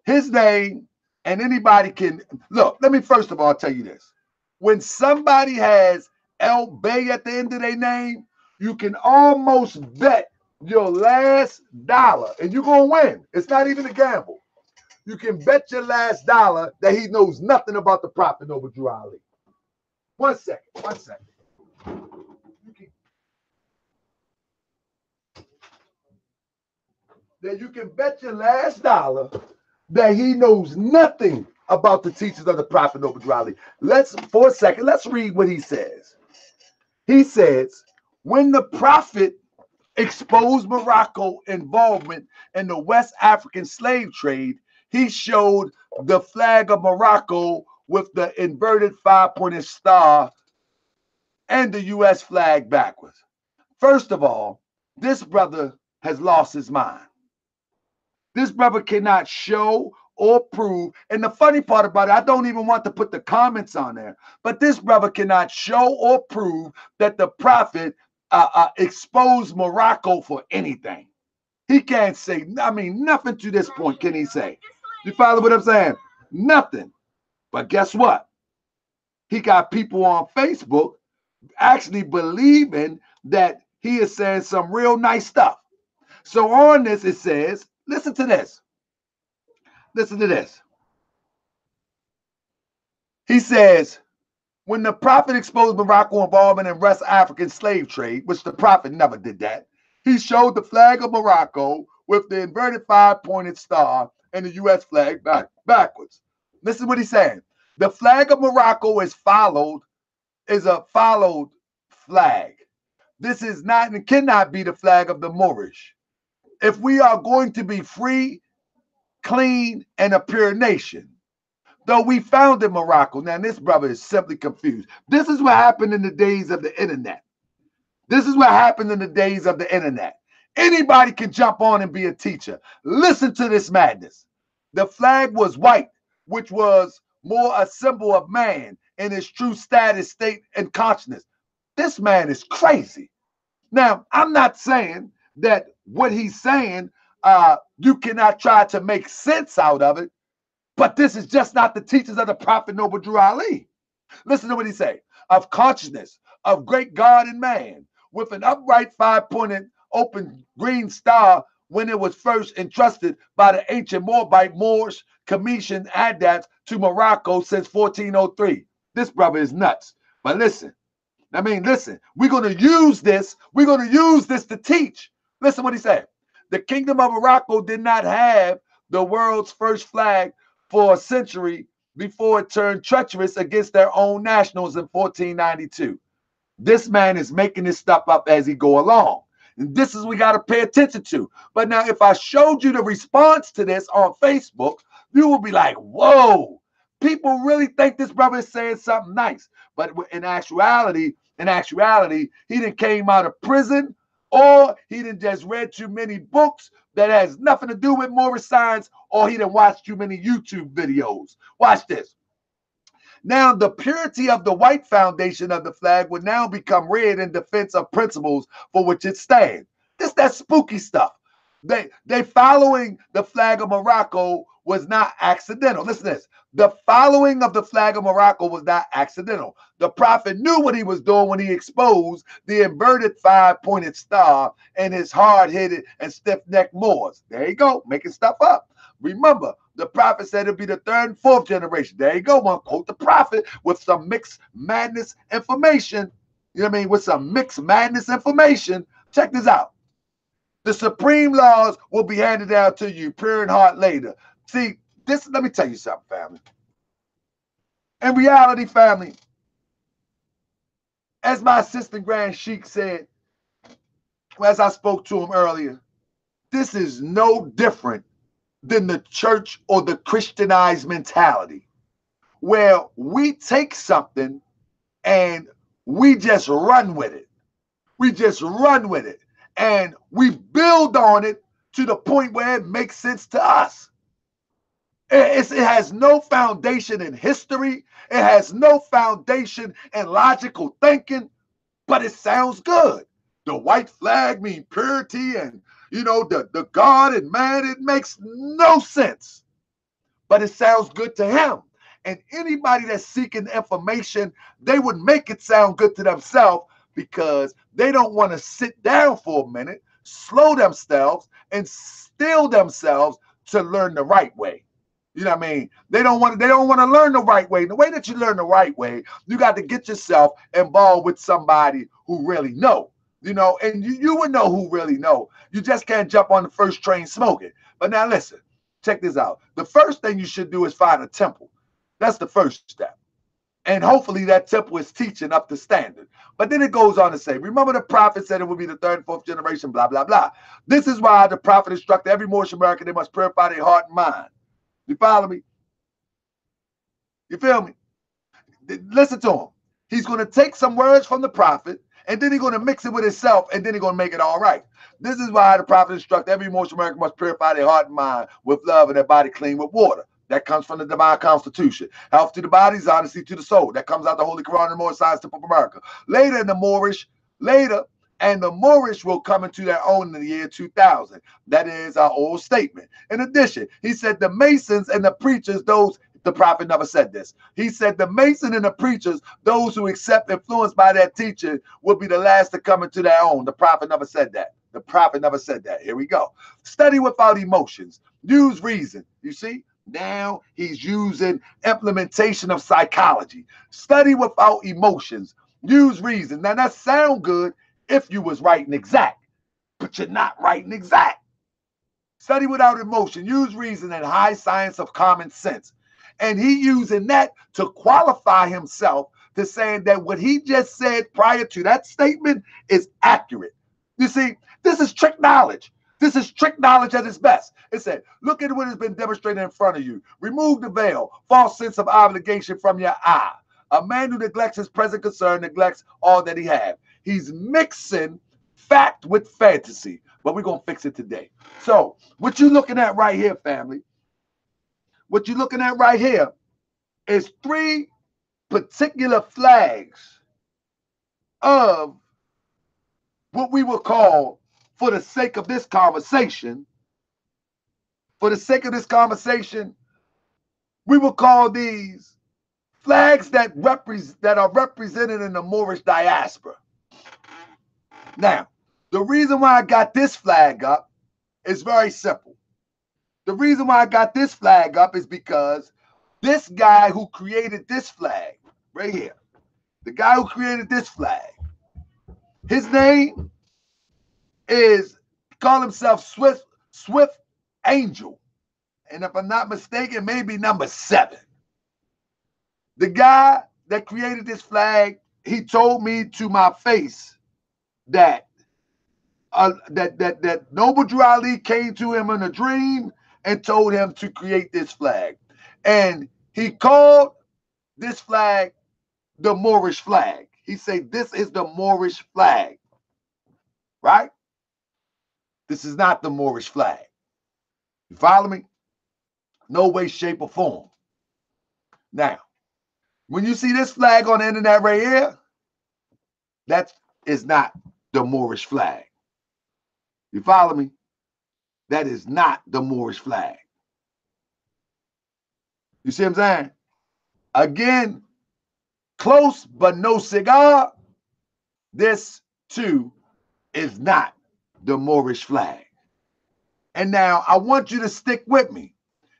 His name, and anybody can, look, let me first of all tell you this. When somebody has El Bay at the end of their name, you can almost bet your last dollar, and you're going to win. It's not even a gamble. You can bet your last dollar that he knows nothing about the Prophet Noble Drew Ali. 1 second, 1 second. You can bet your last dollar that he knows nothing about the teachings of the Prophet Noble Drew Ali. For a second, let's read what he says. He says, when the Prophet exposed Morocco's involvement in the West African slave trade, he showed the flag of Morocco with the inverted 5-pointed star and the U.S. flag backwards. First of all, this brother has lost his mind. This brother cannot show or prove. And the funny part about it, I don't even want to put the comments on there, but this brother cannot show or prove that the Prophet exposed Morocco for anything. He can't say, I mean, nothing to this point can he say. You follow what I'm saying? Nothing. But guess what? He got people on Facebook actually believing that he is saying some real nice stuff. So on this, it says, listen to this. Listen to this. He says, when the Prophet exposed Morocco's involvement in West African slave trade, which the Prophet never did that, he showed the flag of Morocco with the inverted 5-pointed star and the U.S. flag backwards. This is what he's saying. The flag of Morocco is a followed flag. This is not and cannot be the flag of the Moorish. If we are going to be free, clean, and a pure nation, though we found in Morocco. Now, this brother is simply confused. This is what happened in the days of the internet. This is what happened in the days of the internet. Anybody can jump on and be a teacher. Listen to this madness. The flag was white, which was more a symbol of man in his true status, state, and consciousness. This man is crazy. Now, I'm not saying that what he's saying, you cannot try to make sense out of it, but this is just not the teachings of the Prophet Noble Drew Ali. Listen to what he say. Of consciousness, of great God and man, with an upright five-pointed open green star when it was first entrusted by the ancient Moorish Commission adapts to Morocco since 1403. This brother is nuts. But listen, listen, we're going to use this. We're going to use this to teach. Listen what he said. The Kingdom of Morocco did not have the world's first flag for a century before it turned treacherous against their own nationals in 1492. This man is making this stuff up as he go along. And this is what we got to pay attention to. But now, if I showed you the response to this on Facebook, you will be like, whoa, people really think this brother is saying something nice. But in actuality, he done came out of prison, or he done just read too many books that has nothing to do with Moorish science, or he done watched too many YouTube videos. Watch this. Now, the purity of the white foundation of the flag would now become red in defense of principles for which it stands. This that spooky stuff. They following the flag of Morocco was not accidental. Listen to this. The following of the flag of Morocco was not accidental. The Prophet knew what he was doing when he exposed the inverted five-pointed star and his hard-headed and stiff-necked Moors. There you go, making stuff up. Remember, the Prophet said it'd be the third and fourth generation. There you go, one quote the Prophet with some mixed madness information. You know what I mean? With some mixed madness information. Check this out. The supreme laws will be handed down to you, pure in heart later. See, this, let me tell you something, family. In reality, family, as my assistant Grand Sheik said, as I spoke to him earlier, this is no different than the church or the Christianized mentality, where we take something and we just run with it. We just run with it. And we build on it to the point where it makes sense to us. It has no foundation in history. It has no foundation in logical thinking, but it sounds good. The white flag means purity and, you know, the God and man. It makes no sense, but it sounds good to him. And anybody that's seeking information, they would make it sound good to themselves because they don't want to sit down for a minute, slow themselves, and still themselves to learn the right way. You know what I mean? They don't want to learn the right way. The way that you learn the right way, you got to get yourself involved with somebody who really know. You know, and you would know who really know. You just can't jump on the first train smoking. But now listen, check this out. The first thing you should do is find a temple. That's the first step. And hopefully that temple is teaching up to standard. But then it goes on to say, remember the Prophet said it would be the third and fourth generation, blah, blah, blah. This is why the Prophet instructed every Moorish American they must purify their heart and mind. You follow me? You feel me? Listen to him. He's going to take some words from the Prophet, and then he's going to mix it with himself, and then he's going to make it all right. This is why the Prophet instructed every Moorish American must purify their heart and mind with love and their body clean with water. That comes from the divine constitution. Health to the body is honesty to the soul. That comes out the Holy Quran and Moorish Science Temple of America. Later, the Moorish will come into their own in the year 2000. That is our old statement. In addition, he said the Masons and the preachers, the Prophet never said this. He said the Mason and the preachers, those who accept influence by that teaching, will be the last to come into their own. The Prophet never said that. The Prophet never said that. Here we go. Study without emotions. Use reason. You see? Now he's using implementation of psychology. Study without emotions. Use reason. Now that sounds good if you was writing exact, but you're not writing exact. Study without emotion. Use reason and high science of common sense. And he using that to qualify himself to saying that what he just said prior to that statement is accurate. You see, this is trick knowledge. This is trick knowledge at its best. It said, look at what has been demonstrated in front of you. Remove the veil, false sense of obligation from your eye. A man who neglects his present concern neglects all that he has. He's mixing fact with fantasy, but we're going to fix it today. So what you're looking at right here, family, what you're looking at right here is 3 particular flags of what we will call, for the sake of this conversation, we will call these flags that are represented in the Moorish diaspora. Now, the reason why I got this flag up is very simple. The reason why I got this flag up is because this guy who created this flag, right here, the guy who created this flag, his name is, call himself Swift Angel. And if I'm not mistaken, maybe number 7. The guy that created this flag, he told me to my face that that Noble Drew Ali came to him in a dream and told him to create this flag. And he called this flag the Moorish flag. He said, this is the Moorish flag, right? This is not the Moorish flag. You follow me? No way, shape, or form. Now, when you see this flag on the internet right here, that is not the Moorish flag. You follow me? That is not the Moorish flag. You see what I'm saying? Again, close but no cigar. This too is not the Moorish flag. And now I want you to stick with me.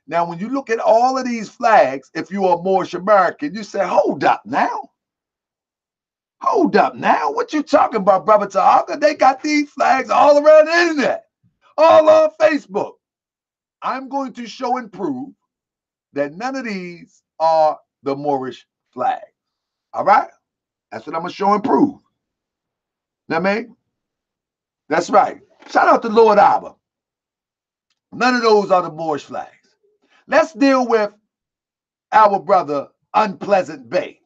Now, when you look at all of these flags, if you are Moorish American, you say, hold up now. Hold up now. What you talking about, Brother Tahaka? They got these flags all around the internet, all on Facebook. I'm going to show and prove that none of these are the Moorish flag. All right? That's what I'm going to show and prove. Now, man, that's right. Shout out to Lord Abba. None of those are the Moorish flags. Let's deal with our brother Unpleasant Bay,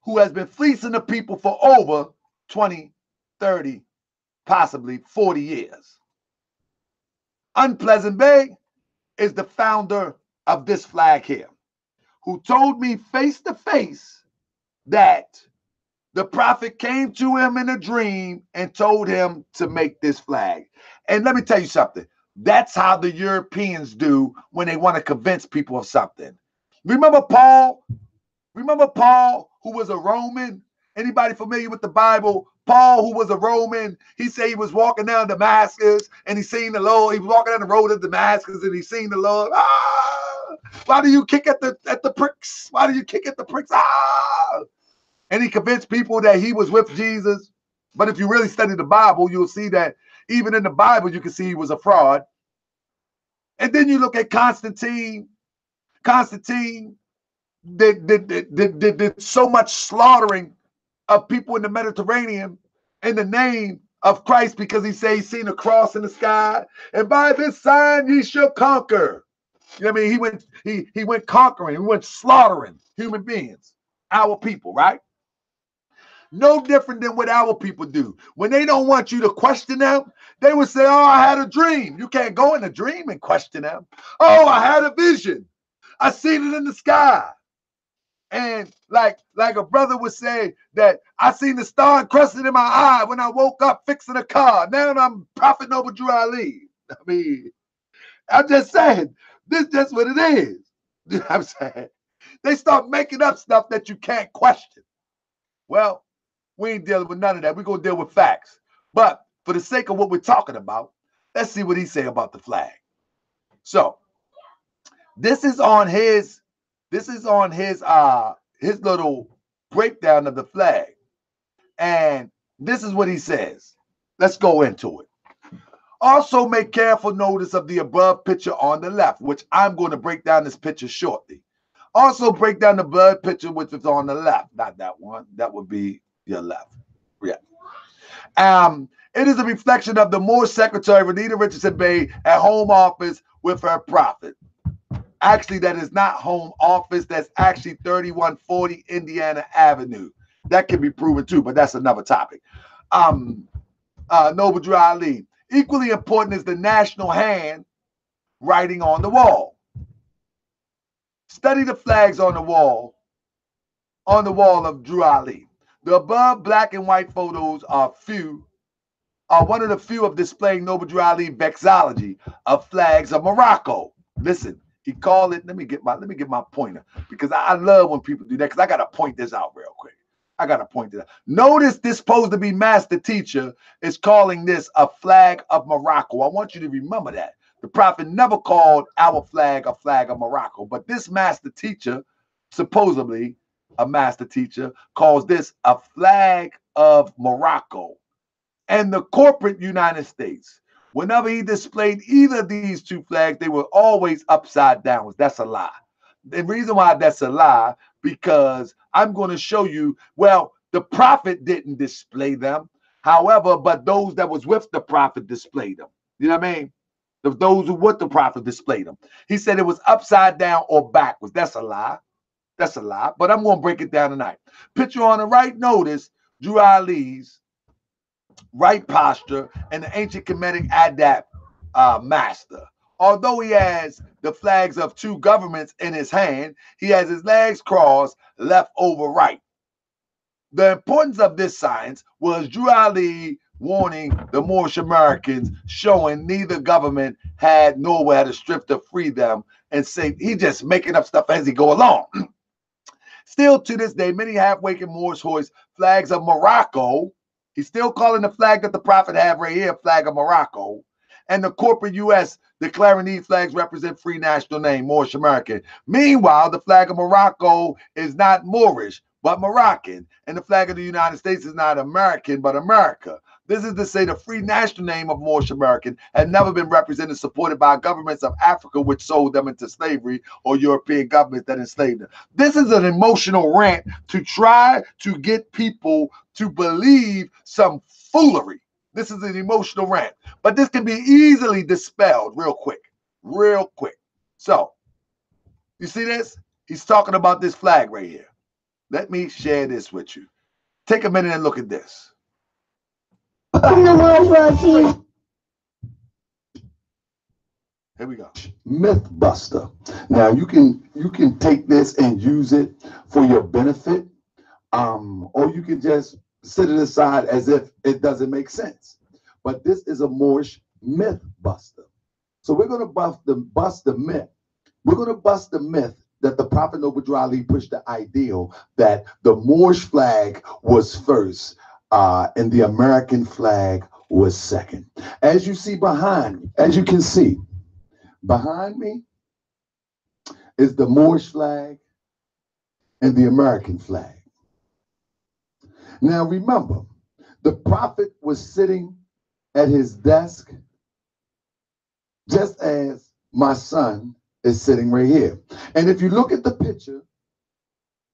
who has been fleecing the people for over 20, 30, possibly 40 years. Unpleasant Bay is the founder of this flag here, who told me face to face that the prophet came to him in a dream and told him to make this flag. And let me tell you something. That's how the Europeans do when they want to convince people of something. Remember Paul? Remember Paul, who was a Roman? Anybody familiar with the Bible? Paul, who was a Roman, he said he was walking down Damascus and he seen the Lord. He was walking down the road of Damascus and he seen the Lord. Ah! Why do you kick at the pricks? Why do you kick at the pricks? Ah! And he convinced people that he was with Jesus. But if you really study the Bible, you'll see that even in the Bible, you can see he was a fraud. And then you look at Constantine. Constantine did so much slaughtering of people in the Mediterranean in the name of Christ because he said he seen a cross in the sky. And by this sign ye shall conquer. You know what I mean? He went conquering. He went slaughtering human beings, our people, right? No different than what our people do. When they don't want you to question them, they would say, oh, I had a dream. You can't go in a dream and question them. Oh, I had a vision. I seen it in the sky. And like a brother would say that I seen the star encrusted in my eye when I woke up fixing a car. Now I'm Prophet Noble Drew Ali. I mean, I'm just saying, this is just what it is. You know what I'm saying? They start making up stuff that you can't question. Well, we ain't dealing with none of that. We're going to deal with facts. But for the sake of what we're talking about, let's see what he say about the flag. So this is on his little breakdown of the flag. And this is what he says. Let's go into it. Also make careful notice of the above picture on the left, which I'm going to break down this picture shortly. Also break down the blood picture, which is on the left. Not that one. That would be your left. Yeah. It is a reflection of the Moorish secretary, Renita Richardson Bay, at home office with her prophet. Actually, that is not home office. That's actually 3140 Indiana Avenue. That can be proven too, but that's another topic. Noble Drew Ali. Equally important is the national hand writing on the wall. Study the flags on the wall of Drew Ali. The above black and white photos are one of the few of displaying Noble Drew Ali Vexillology of flags of Morocco. Listen, he called it. Let me get my pointer, because I love when people do that, because I gotta point this out real quick. I gotta point it out. Notice this supposed to be master teacher is calling this a flag of Morocco. I want you to remember that. The prophet never called our flag a flag of Morocco, but this master teacher, supposedly a master teacher, calls this a flag of Morocco. And the corporate United States, whenever he displayed either of these two flags, they were always upside down. That's a lie. The reason why that's a lie, because I'm going to show you, well, the prophet didn't display them. However, but those that was with the prophet displayed them. You know what I mean? Those who with the prophet displayed them. He said it was upside down or backwards. That's a lie. That's a lie. But I'm going to break it down tonight. Picture on the right, notice Drew Ali's right posture and the ancient Kemetic adapt master. Although he has the flags of two governments in his hand, he has his legs crossed, left over right. The importance of this science was Drew Ali warning the Moorish Americans, showing neither government had nor had a strip to free them, and say he just making up stuff as he go along. Still to this day, many half-waking Moors hoist flags of Morocco. He's still calling the flag that the prophet had right here, flag of Morocco. And the corporate U.S. declaring these flags represent free national name, Moorish American. Meanwhile, the flag of Morocco is not Moorish, but Moroccan. And the flag of the United States is not American, but America. This is to say the free national name of Moorish American had never been represented, supported by governments of Africa, which sold them into slavery, or European governments that enslaved them. This is an emotional rant to try to get people to believe some foolery. This is an emotional rant, but this can be easily dispelled real quick, real quick. So, you see this? He's talking about this flag right here. Let me share this with you. Take a minute and look at this. Here we go. Mythbuster. Now you can take this and use it for your benefit, or you can just set it aside as if it doesn't make sense. But this is a Moorish myth buster. So we're going to bust the myth. We're going to bust the myth that the Prophet Noble Drew Ali pushed the ideal that the Moorish flag was first and the American flag was second. As you see behind me, as you can see, behind me is the Moorish flag and the American flag. Now remember, the prophet was sitting at his desk just as my son is sitting right here. And if you look at the picture,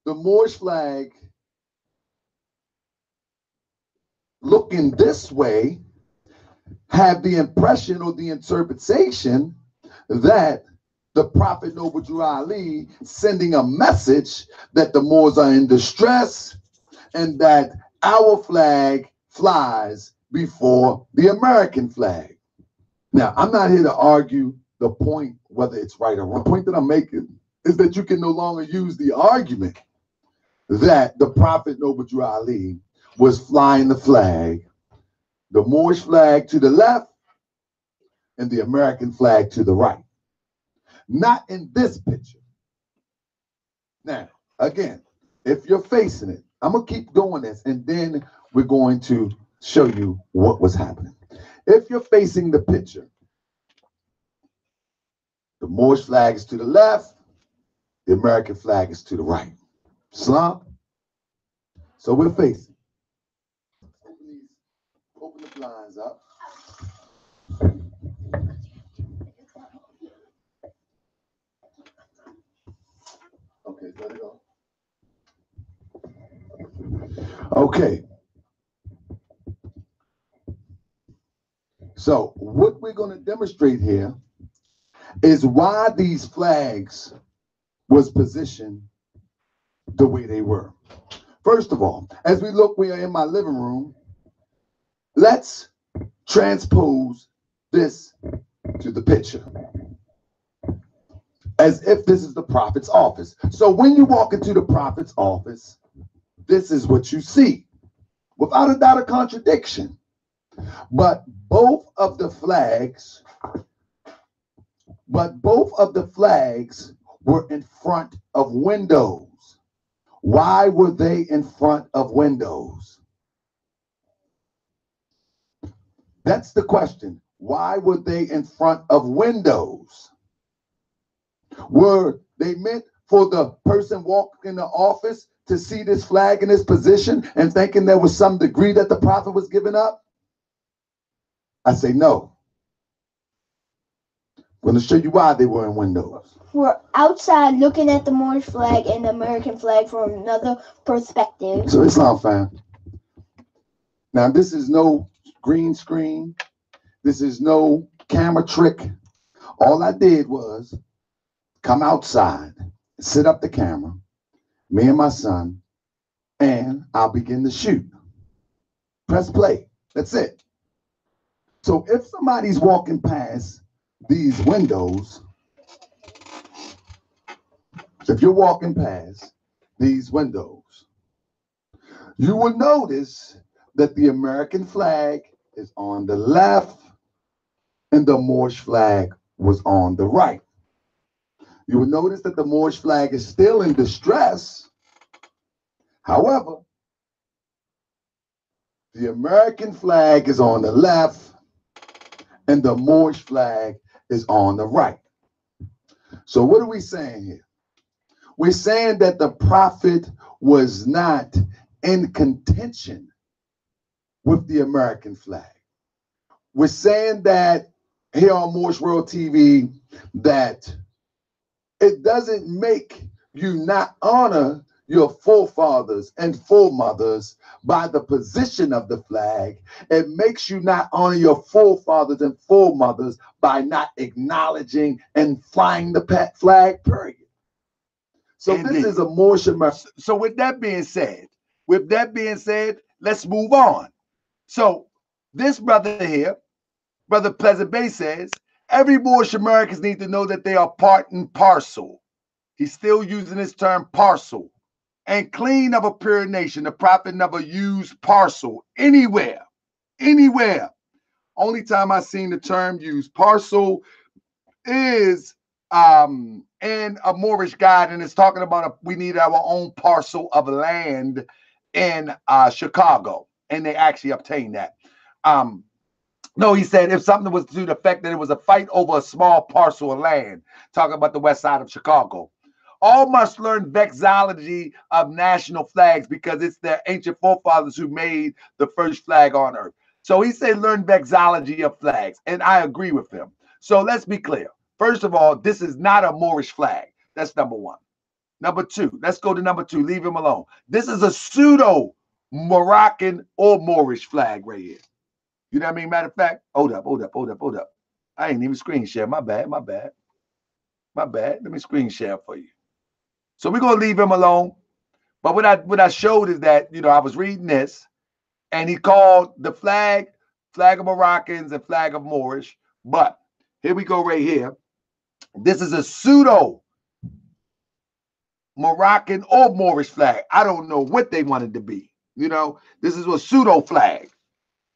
the Moorish flag looking this way have the impression or the interpretation that the Prophet Noble Drew Ali sending a message that the Moors are in distress and that our flag flies before the American flag. Now, I'm not here to argue the point whether it's right or wrong. The point that I'm making is that you can no longer use the argument that the Prophet Noble Drew Ali was flying the flag, the Moorish flag to the left and the American flag to the right. Not in this picture. Now, again, if you're facing it, I'm going to keep doing this, and then we're going to show you what was happening. If you're facing the picture, the Moorish flag is to the left, the American flag is to the right. Slump. So we're facing. Open the blinds up. Okay, let it go. Okay. So what we're going to demonstrate here is why these flags was positioned the way they were. First of all, as we look, we are in my living room. Let's transpose this to the picture as if this is the prophet's office. So when you walk into the prophet's office, this is what you see, without a doubt, a contradiction. But both of the flags were in front of windows. Why were they in front of windows? That's the question. Why were they in front of windows? Were they meant for the person walking in the office to see this flag in this position and thinking there was some degree that the prophet was giving up? I say no. I'm going to show you why they were in windows. We're outside looking at the Moorish flag and the American flag from another perspective. So Islam fam. Now this is no green screen. This is no camera trick. All I did was come outside, set up the camera, me and my son, and I'll begin to shoot. Press play. That's it. So if somebody's walking past these windows, if you're walking past these windows, you will notice that the American flag is on the left and the Moorish flag was on the right. You will notice that the Moorish flag is still in distress. However, the American flag is on the left and the Moorish flag is on the right. So what are we saying here? We're saying that the prophet was not in contention with the American flag. We're saying that here on Moorish World TV that it doesn't make you not honor your forefathers and foremothers by the position of the flag. It makes you not honor your forefathers and foremothers by not acknowledging and flying the flag, period. So Indeed. this is a Moorish American. So with that being said, let's move on. So this brother here, Brother Pleasant Bay, says, every Moorish Americans need to know that they are part and parcel. He's still using this term parcel. And clean of a pure nation. The prophet never used parcel anywhere. Anywhere. Only time I've seen the term used parcel is in a Moorish guide, and it's talking about we need our own parcel of land in Chicago, and they actually obtained that. No, he said if something was to the effect that it was a fight over a small parcel of land, talking about the west side of Chicago. All must learn vexillology of national flags because it's their ancient forefathers who made the first flag on earth. So he said learn vexillology of flags, and I agree with him. So let's be clear. First of all, this is not a Moorish flag. That's number one. Number two, let's go to number two. Leave him alone. This is a pseudo Moroccan or Moorish flag right here. You know what I mean? Matter of fact, hold up. I ain't even screen share. My bad. Let me screen share for you. So we're gonna leave him alone. But what I showed is that, you know, I was reading this, and he called the flag of Moroccans and flag of Moorish. But here we go right here. This is a pseudo Moroccan or Moorish flag. I don't know what they wanted to be. You know, this is a pseudo flag.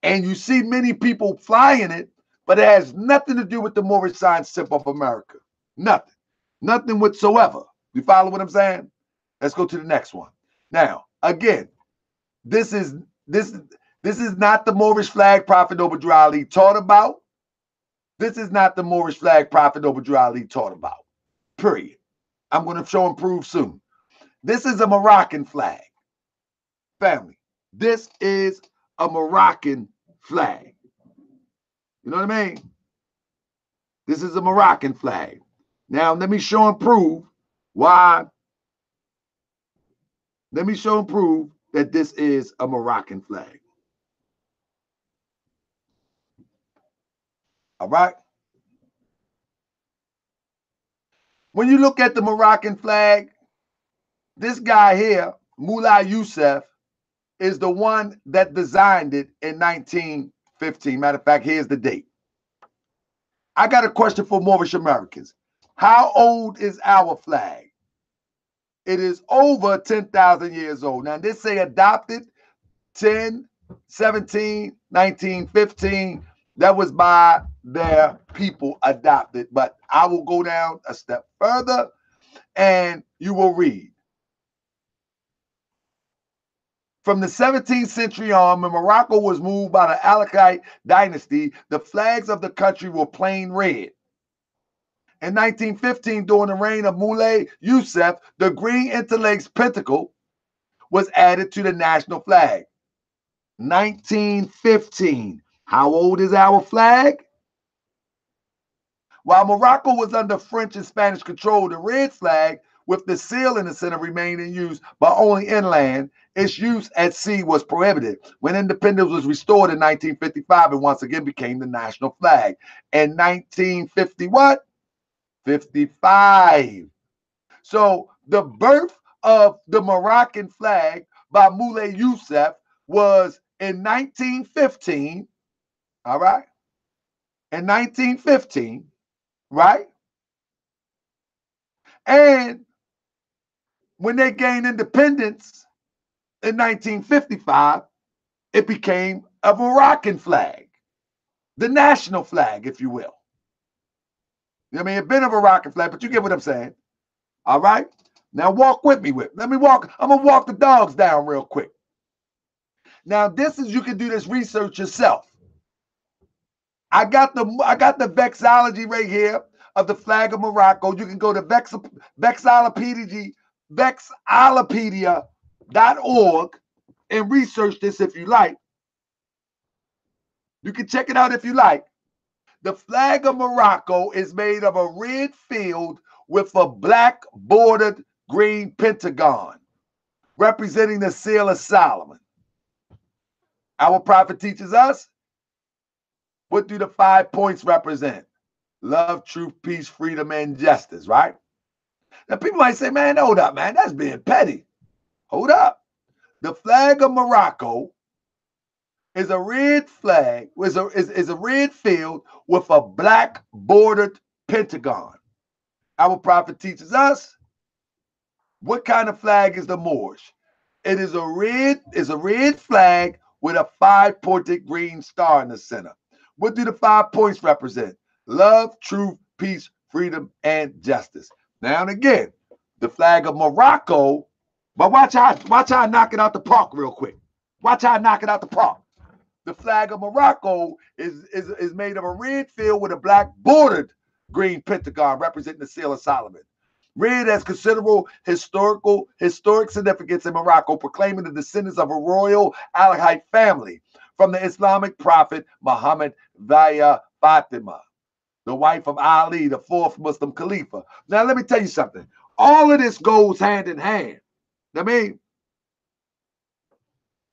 And you see many people flying it, but it has nothing to do with the Moorish sign symbol of America. Nothing. Nothing whatsoever. You follow what I'm saying? Let's go to the next one. Now, again, this is not the Moorish flag Prophet Obadiah Ali taught about. This is not the Moorish flag Prophet Obadiah Ali taught about. Period. I'm going to show and prove soon. This is a Moroccan flag. Family, this is a Moroccan flag. You know what I mean? This is a Moroccan flag. Now, let me show and prove why. Let me show and prove that this is a Moroccan flag. All right. When you look at the Moroccan flag, this guy here, Mullah Youssef, is the one that designed it in 1915. Matter of fact, here's the date. I got a question for Moorish Americans. How old is our flag? It is over 10,000 years old. Now, they say adopted 10, 17, 1915. That was by their people adopted. But I will go down a step further and you will read. From the 17th century on, when Morocco was moved by the Alakite dynasty, the flags of the country were plain red. In 1915, during the reign of Mullah Youssef, the green interlaced pentacle was added to the national flag. 1915. How old is our flag? While Morocco was under French and Spanish control, the red flag with the seal in the center remained in use, but only inland. Its use at sea was prohibited. When independence was restored in 1955, it once again became the national flag. In 1950 what? 55. So the birth of the Moroccan flag by Mullah Youssef was in 1915, all right? In 1915, right? And when they gained independence in 1955, it became a Moroccan flag, the national flag, if you will. I mean, it's been a Moroccan flag, but you get what I'm saying. All right? Now walk with me. Let me walk. I'm going to walk the dogs down real quick. Now, this is, you can do this research yourself. I got the Vexillology right here of the flag of Morocco. You can go to Vexillolopedia.org and research this if you like. You can check it out if you like. The flag of Morocco is made of a red field with a black bordered green pentagon, representing the seal of Solomon. Our prophet teaches us, what do the 5 points represent? Love, truth, peace, freedom, and justice, right? Now, people might say, man, hold up, man, that's being petty. Hold up. The flag of Morocco is a red flag, is a red field with a black bordered pentagon. Our prophet teaches us, what kind of flag is the Moorish? It is a red flag with a 5-pointed green star in the center. What do the 5 points represent? Love, truth, peace, freedom, and justice. Now and again, the flag of Morocco, but watch how I knock it out the park real quick. Watch how I knock it out the park. The flag of Morocco is made of a red field with a black bordered green pentagon representing the seal of Solomon. Red has considerable historic significance in Morocco, proclaiming the descendants of a royal Alawite family from the Islamic prophet Muhammad via Fatima, the wife of Ali, the 4th Muslim Khalifa. Now, let me tell you something. All of this goes hand in hand. I mean,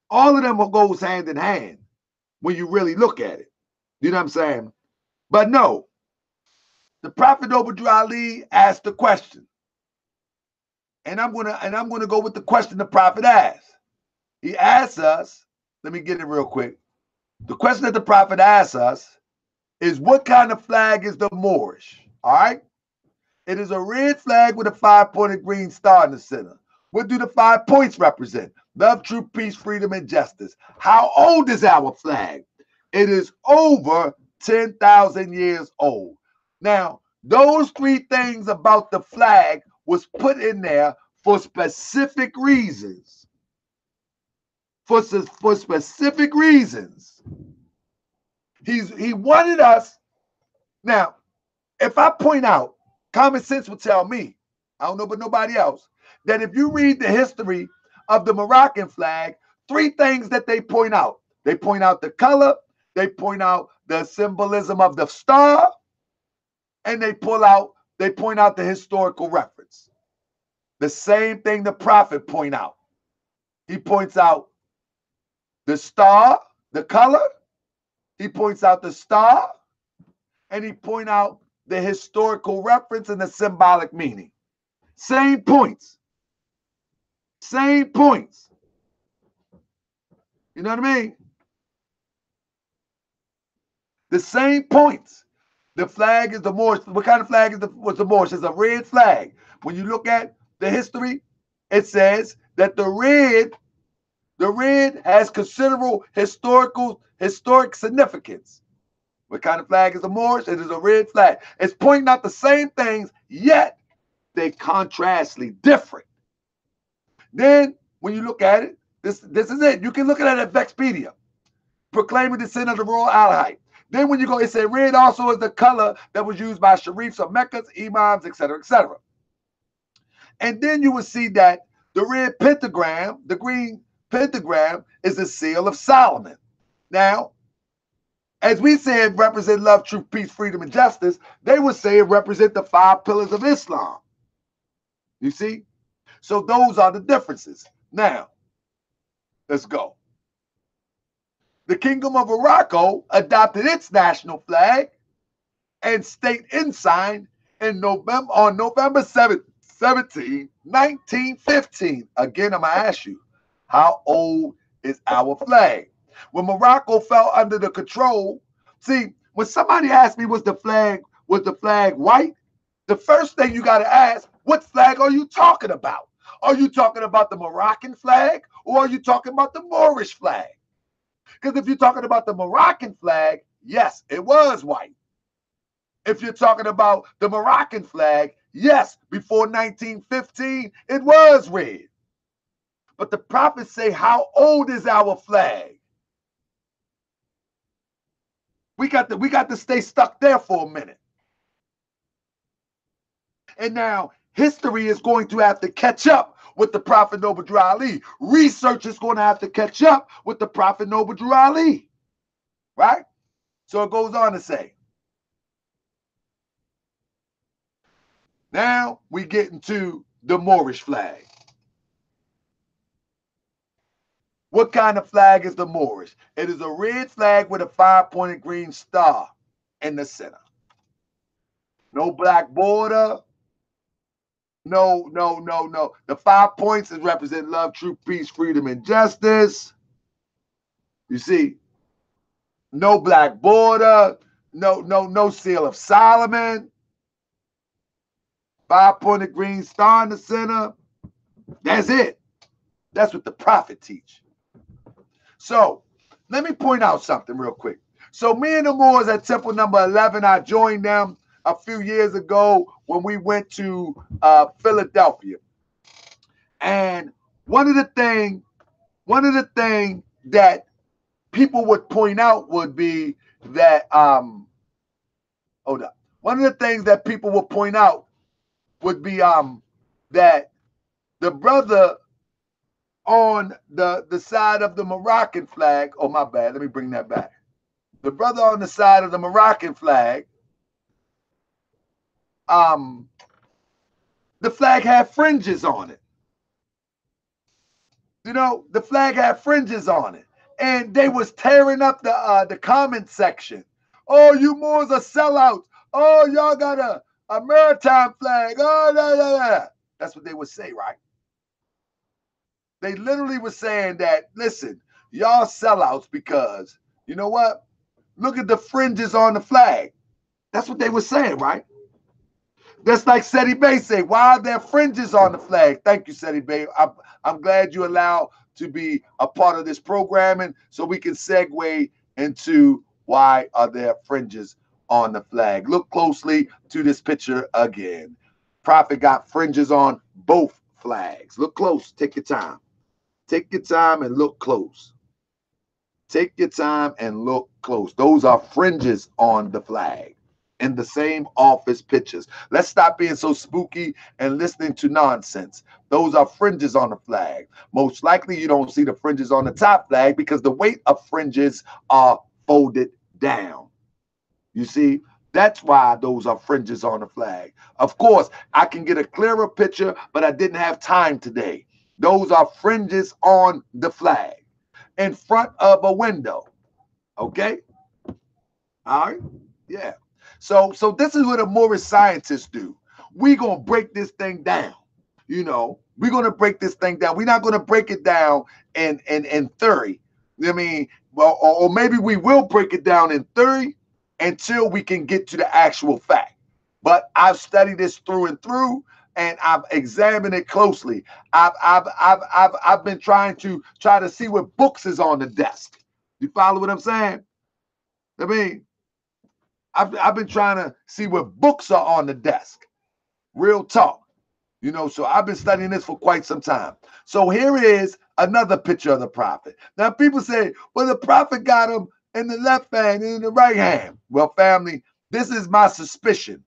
all of them goes hand in hand when you really look at it. You know what I'm saying? But no, the Prophet Ali asked the question. And I'm gonna go with the question the Prophet asked. He asked us, let me get it real quick. The question that the Prophet asked us is, what kind of flag is the Moorish? All right. It is a red flag with a 5-pointed green star in the center. What do the 5 points represent? Love, truth, peace, freedom, and justice. How old is our flag? It is over 10,000 years old. Now, those 3 things about the flag was put in there for specific reasons. For specific reasons. He wanted us. Now, if I point out, common sense will tell me, I don't know but nobody else, that if you read the history of the Moroccan flag, 3 things that they point out. They point out the color, they point out the symbolism of the star, and they point out the historical reference. The same thing the Prophet point out. He points out the star, the color. He points out the star. and he point out the historical reference and the symbolic meaning. Same points. Same points. You know what I mean? The same points. The flag is the Moorish. What kind of flag was the Moorish? It's a red flag. When you look at the history, it says that the red has considerable historic significance. What kind of flag is the Moorish? It is a red flag. It's pointing out the same things, yet they contrastly different. Then when you look at it, this is it. You can look at it at Vexpedia, proclaiming the sin of the royal alahite. Then when you go, it said red also is the color that was used by sharifs of Meccas, imams, etc., etc. And then you will see that the red pentagram, the green pentagram, is the seal of Solomon. Now, as we said, represent love, truth, peace, freedom, and justice, they would say it represent the 5 pillars of Islam. You see? So those are the differences. Now, let's go. The Kingdom of Morocco adopted its national flag and state ensign on November 17, 1915. Again, I'm going to ask you, how old is our flag? When Morocco fell under the control, see, when somebody asked me was the flag white, the first thing you got to ask, what flag are you talking about? Are you talking about the Moroccan flag, or are you talking about the Moorish flag? Because if you're talking about the Moroccan flag, yes, it was white. If you're talking about the Moroccan flag, yes, before 1915, it was red. But the prophets say, how old is our flag? We got to stay stuck there for a minute. And now history is going to have to catch up with the Prophet Noble Drew Ali. Research is going to have to catch up with the Prophet Noble Drew Ali. Right? So it goes on to say, now we get into the Moorish flag. What kind of flag is the Moorish? It is a red flag with a 5-pointed green star in the center. No black border. No. The 5 points is represent love, truth, peace, freedom, and justice. You see, no black border. No seal of Solomon. 5-pointed green star in the center. That's it. That's what the prophet teach. So let me point out something real quick. So me and the Moors at Temple number 11, I joined them a few years ago when we went to Philadelphia. And one of the things that people would point out would be that hold up. One of the things that people would point out would be that the brother on the side of the Moroccan flag, oh my bad, let me bring that back. The brother on the side of the Moroccan flag, the flag had fringes on it. You know, the flag had fringes on it. And they was tearing up the comment section. Oh, you Moors are sellouts. Oh, y'all got a maritime flag. Oh, la. That's what they would say, right? They literally were saying that, listen, y'all sellouts because, you know what? Look at the fringes on the flag. That's what they were saying, right? That's like Seti Bey say, why are there fringes on the flag? Thank you, Seti Bey. I'm glad you allow to be a part of this programming so we can segue into why are there fringes on the flag. Look closely to this picture again. Prophet got fringes on both flags. Look close. Take your time. Take your time and look close. Take your time and look close. Those are fringes on the flag in the same office pictures. Let's stop being so spooky and listening to nonsense. Those are fringes on the flag. Most likely you don't see the fringes on the top flag because the weight of fringes are folded down. You see, that's why those are fringes on the flag. Of course, I can get a clearer picture, but I didn't have time today. Those are fringes on the flag in front of a window. Okay? All right? Yeah. So this is what a Moorish scientists do. We gonna break this thing down. You know, we're gonna break this thing down. We're not gonna break it down in theory. I mean, well, or maybe we will break it down in theory until we can get to the actual fact. But I've studied this through and through, and I've examined it closely. I've been trying to see what books is on the desk. You follow what I'm saying? I mean, I've been trying to see what books are on the desk. Real talk. You know, so I've been studying this for quite some time. So here is another picture of the prophet. Now, people say, well, the prophet got him in the left hand and in the right hand. Well, family, this is my suspicion.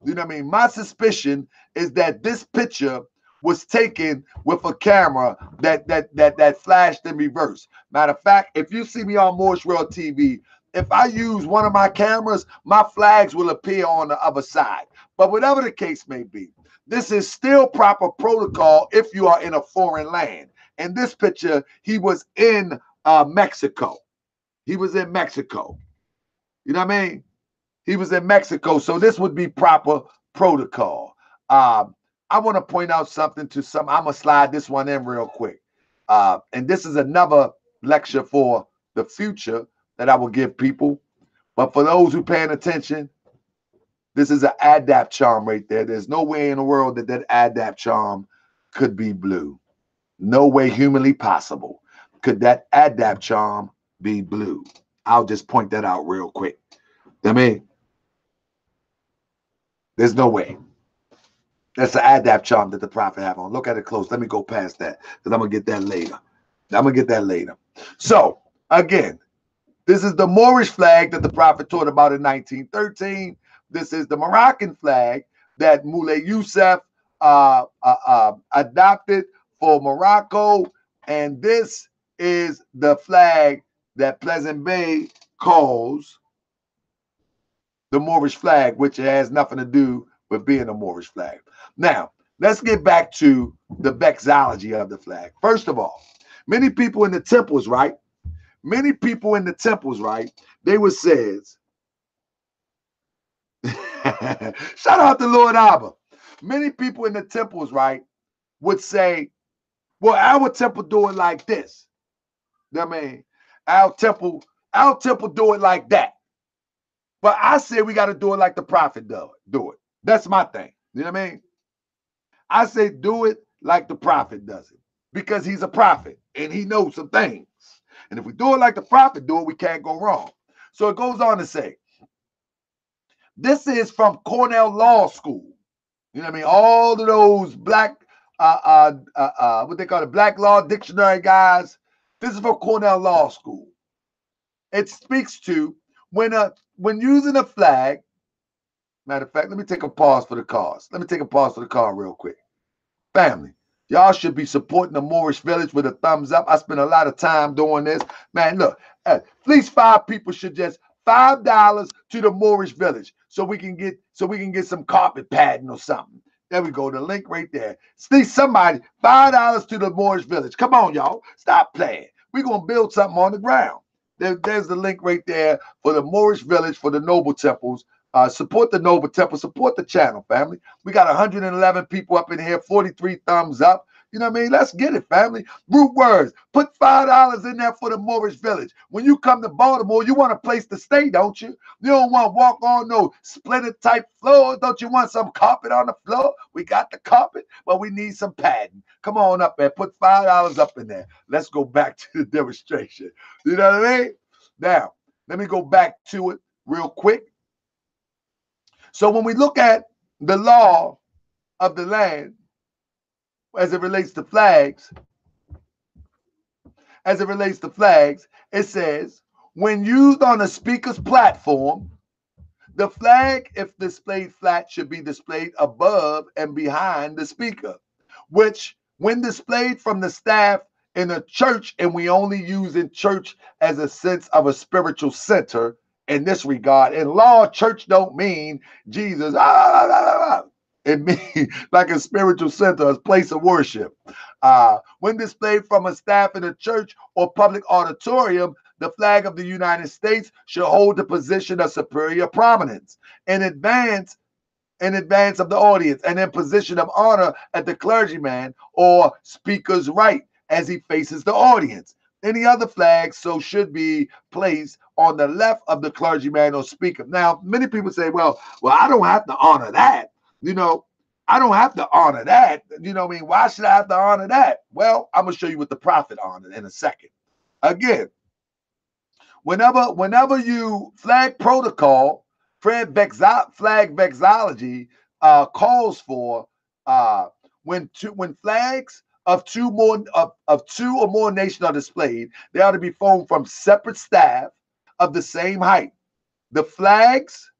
You know what I mean? My suspicion is that this picture was taken with a camera that flashed in reverse. Matter of fact, if you see me on Moorish World TV, if I use one of my cameras, my flags will appear on the other side. But whatever the case may be, this is still proper protocol if you are in a foreign land. In this picture, he was in Mexico. He was in Mexico. You know what I mean? He was in Mexico. So this would be proper protocol. I want to point out something to some. I'm going to slide this one in real quick. And this is another lecture for the future that I will give people. But for those who paying attention, this is an adapt charm right there. There's no way in the world that adapt charm could be blue. No way humanly possible could that adapt charm be blue. I'll just point that out real quick. I mean, there's no way. That's the adapt charm that the prophet have on. Look at it close. Let me go past that because I'm going to get that later. So, again, this is the Moorish flag that the prophet taught about in 1913. This is the Moroccan flag that Moulay Youssef adopted for Morocco. And this is the flag that Pleasant Bay calls the Moorish flag, which has nothing to do with being a Moorish flag. Now, let's get back to the vexillology of the flag. First of all, many people in the temples, right? They would say, shout out to Lord Abba. Many people in the temples, right, would say, well, our temple do it like this. You know what I mean? Our temple do it like that. But I say we got to do it like the prophet do it. That's my thing. You know what I mean? I say do it like the prophet does it. Because he's a prophet and he knows some things. And if we do it like the prophet do it, we can't go wrong. So it goes on to say, this is from Cornell Law School. You know what I mean? All of those black, what they call it, Black Law Dictionary guys. This is from Cornell Law School. It speaks to when using a flag. Matter of fact, let me take a pause for the cars. Real quick. Family, y'all should be supporting the Moorish Village with a thumbs up. I spend a lot of time doing this. Man, look, at least 5 people should just $5 to the Moorish Village so we can get some carpet padding or something. There we go. The link right there. See somebody, $5 to the Moorish Village. Come on, y'all. Stop playing. We're going to build something on the ground. There's the link right there for the Moorish Village, for the Noble Temples. Support the Noble Temple. Support the channel, family. We got 111 people up in here, 43 thumbs up. You know what I mean? Let's get it, family. Root words. Put $5 in there for the Moorish Village. When you come to Baltimore, you want a place to stay, don't you? You don't want to walk on no splinter type floors. Don't you want some carpet on the floor? We got the carpet, but we need some padding. Come on up there. Put $5 up in there. Let's go back to the demonstration. You know what I mean? Now, let me go back to it real quick. So when we look at the law of the land as it relates to flags, it says, when used on a speaker's platform, the flag, if displayed flat, should be displayed above and behind the speaker, which when displayed from the staff in a church, and we only use in church as a sense of a spiritual center, in this regard, in law, church don't mean Jesus. It means like a spiritual center, a place of worship. When displayed from a staff in a church or public auditorium, The flag of the United States should hold the position of superior prominence in advance of the audience, and in position of honor at the clergyman or speaker's right as he faces the audience. Any other flag so should be placed on the left of the clergyman or speaker. Now, many people say, well, I don't have to honor that. I don't have to honor that. Why should I have to honor that? Well, I'm going to show you what the prophet honored in a second. Again, whenever you flag protocol, flag vexillology calls for when flags of two or more nations are displayed, they ought to be formed from separate staff of the same height. The flags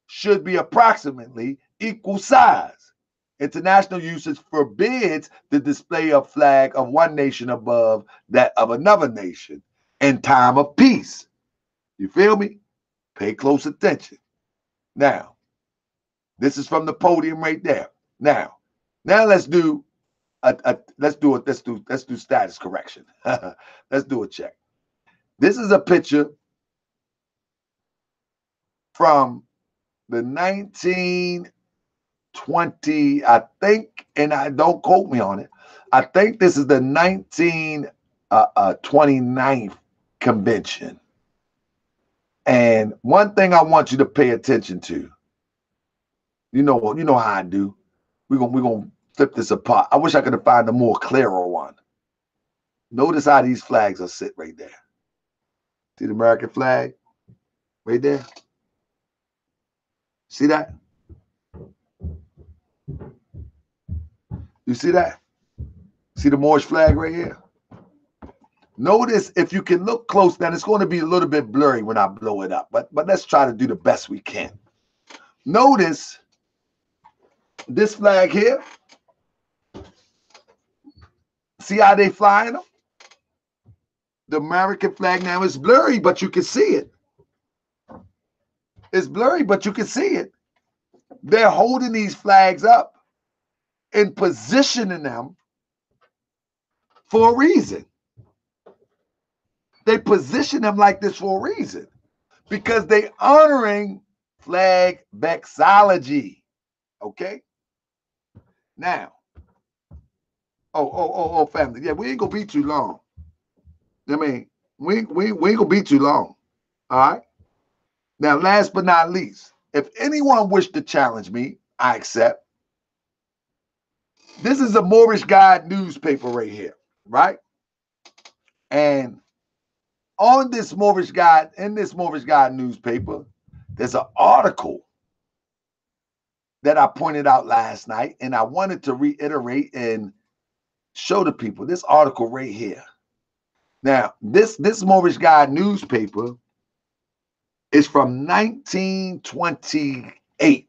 should be approximately equal size. International usage forbids the display of flag of one nation above that of another nation in time of peace. You feel me? Pay close attention. Now, this is from the podium right there. Now let's do status correction. Let's do a check. This is a picture from the 1920, I think, and I don't quote me on it. I think this is the 1929 convention. And one thing I want you to pay attention to, you know how I do. We're gonna flip this apart. I wish I could have found a more clearer one. Notice how these flags are sit right there. See the American flag right there? See that? You see that? See the Moorish flag right here? Notice, if you can look close, then it's going to be a little bit blurry when I blow it up, but let's try to do the best we can. Notice this flag here. See how they flying them? The American flag now is blurry, but you can see it. It's blurry, but you can see it. They're holding these flags up and positioning them for a reason. They position them like this for a reason, because they honoring flag vexillology. Okay. Now, family. Yeah, we ain't gonna be too long. I mean, we ain't gonna be too long. All right. Now, last but not least, if anyone wish to challenge me, I accept. This is a Moorish Guide newspaper right here, right? And on this Moorish Guide, in this Moorish Guide newspaper, there's an article that I pointed out last night, and I wanted to reiterate and show the people this article right here. Now, this Moorish Guide newspaper is from 1928,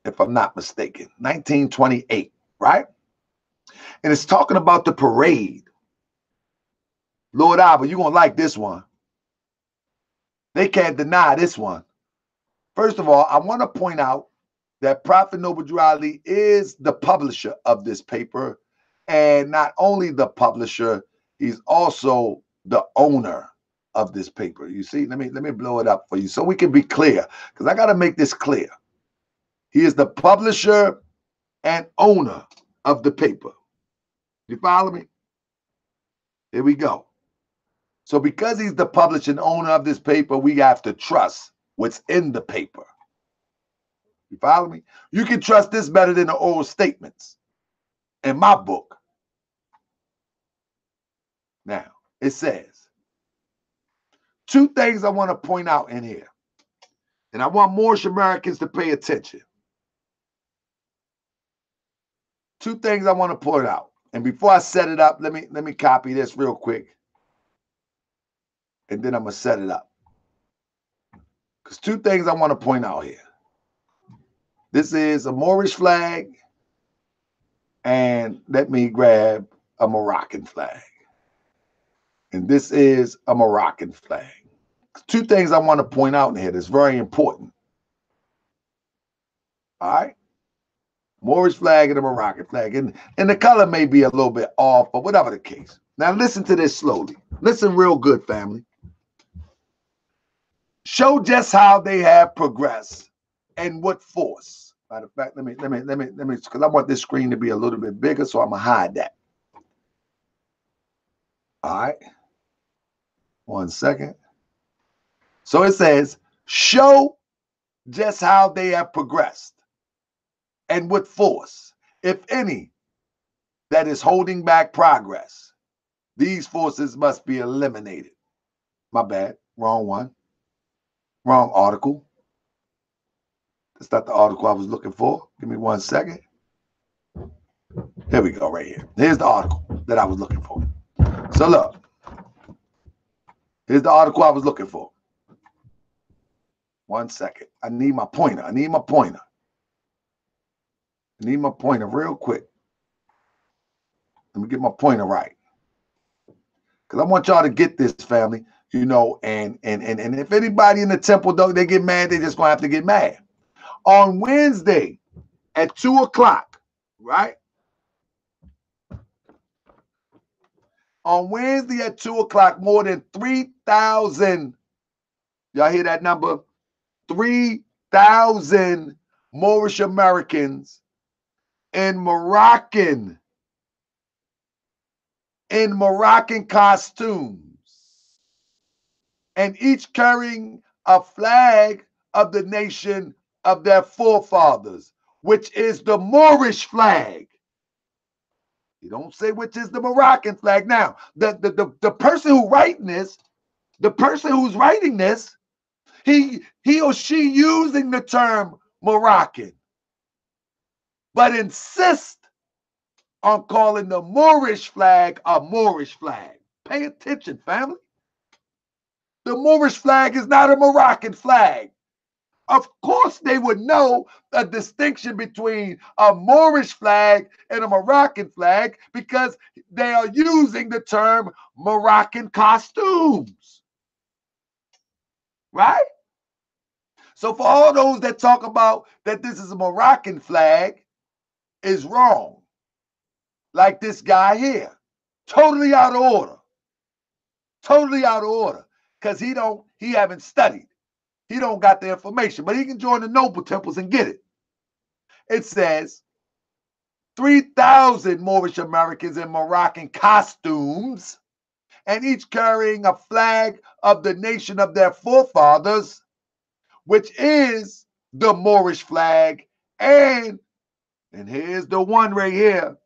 if I'm not mistaken, 1928, right? And it's talking about the parade. Lord Abba, you're going to like this one. They can't deny this one. First of all, I want to point out that Prophet Noble Drew Ali is the publisher of this paper. And not only the publisher, he's also the owner of this paper. You see, let me blow it up for you so we can be clear, because I got to make this clear. He is the publisher and owner of the paper. You follow me? Here we go. So because he's the publisher and owner of this paper, we have to trust what's in the paper. You follow me? You can trust this better than the oral statements in my book. Now, it says, two things I want to point out in here. And I want Moorish Americans to pay attention. Two things I want to point out. And before I set it up, let me copy this real quick. And then I'm going to set it up. Because two things I want to point out here. This is a Moorish flag. And let me grab a Moroccan flag. And this is a Moroccan flag. Two things I want to point out in here that's very important. All right? Moorish flag and a Moroccan flag. And the color may be a little bit off, but whatever the case. Now listen to this slowly. Listen real good, family. show just how they have progressed and what force. Matter of fact, let me, because I want this screen to be a little bit bigger, so I'm gonna hide that. All right. 1 second. So it says, show just how they have progressed and what force, if any, that is holding back progress. These forces must be eliminated. My bad. Wrong one. Wrong article. That's not the article I was looking for. Give me 1 second. Here we go, right here. Here's the article that I was looking for. So look. Here's the article I was looking for. 1 second. I need my pointer. I need my pointer real quick. Let me get my pointer right. Because I want y'all to get this, family. You know, and if anybody in the temple, though, they get mad, they just going to have to get mad. On Wednesday at 2 o'clock, right? On Wednesday at 2 o'clock, more than 3,000, y'all hear that number? 3,000 Moorish Americans in Moroccan costumes, and each carrying a flag of the nation of their forefathers, which is the Moorish flag. You don't say which is the Moroccan flag. Now, the person who writing this, the person who's writing this, he or she using the term Moroccan, but insist on calling the Moorish flag a Moorish flag. Pay attention, family. The Moorish flag is not a Moroccan flag. Of course, they would know the distinction between a Moorish flag and a Moroccan flag because they are using the term Moroccan costumes. Right? So for all those that talk about that this is a Moroccan flag is wrong. Like this guy here. Totally out of order. Totally out of order. Because he haven't studied. He don't got the information, but he can join the noble temples and get it. It says 3,000 Moorish Americans in Moroccan costumes, and each carrying a flag of the nation of their forefathers, which is the Moorish flag, and here's the one right here,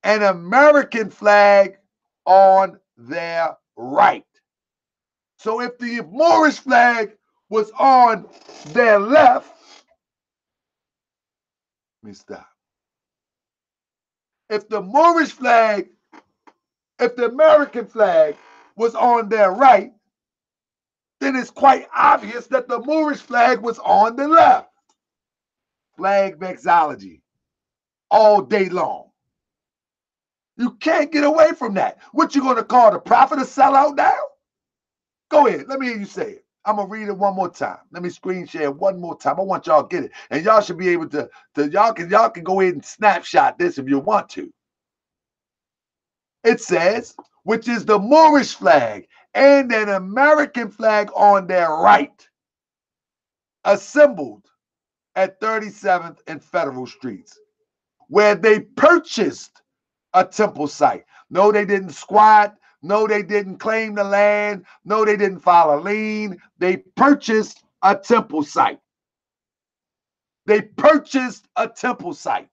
an American flag on their right. So if the Moorish flag was on their left, let me stop. If the Moorish flag, if the American flag was on their right, then it's quite obvious that the Moorish flag was on the left. Flag vexillology all day long. You can't get away from that. What you going to call the prophet a sellout now? Go ahead. Let me hear you say it. I'm going to read it one more time. Let me screen share one more time. I want y'all to get it. And y'all should be able to y'all can go ahead and snapshot this if you want to. It says, which is the Moorish flag and an American flag on their right, assembled at 37th and Federal Streets, where they purchased a temple site. No, they didn't squat. No, they didn't claim the land. No, they didn't file a lien. They purchased a temple site. They purchased a temple site.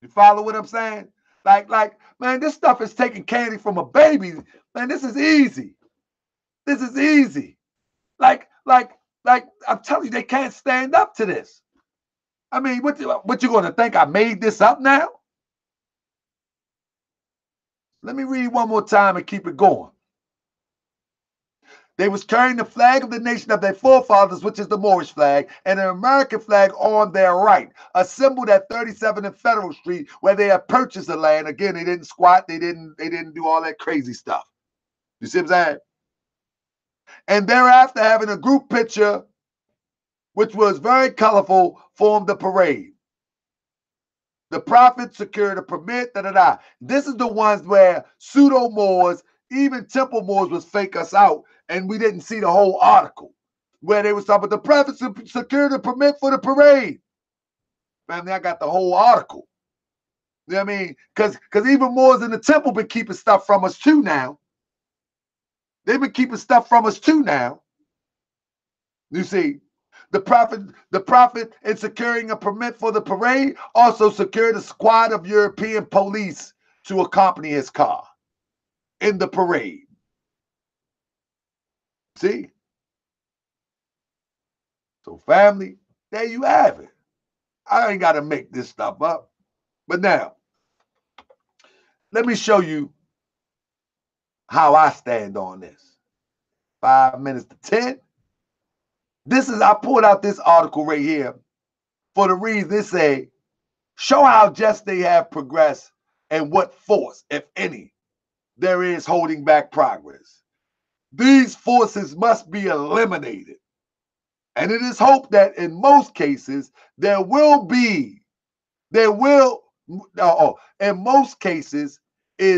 You follow what I'm saying? Like, man, this stuff is taking candy from a baby. Man, this is easy. This is easy. Like, I'm telling you, they can't stand up to this. I mean, what you going to think I made this up now? Let me read one more time and keep it going. They was carrying the flag of the nation of their forefathers, which is the Moorish flag, and an American flag on their right, assembled at 37th and Federal Street, where they had purchased the land. Again, they didn't squat, they didn't do all that crazy stuff. You see what I'm saying? And thereafter, having a group picture, which was very colorful, formed the parade. The prophet secured a permit, This is the ones where pseudo Moors, even temple Moors, was fake us out, and we didn't see the whole article. where they was talking about the prophet secured a permit for the parade. Family, I got the whole article. You know what I mean? Because even Moors in the temple been keeping stuff from us too now. They've been keeping stuff from us too now. You see, the prophet in securing a permit for the parade also secured a squad of European police to accompany his car in the parade. See? So family, there you have it. I ain't got to make this stuff up. But now, let me show you how I stand on this. 5 minutes to 10. I pulled out this article right here for the reason they say, show how just they have progressed and what force, if any, there is holding back progress. These forces must be eliminated. And it is hoped that in most cases, in most cases,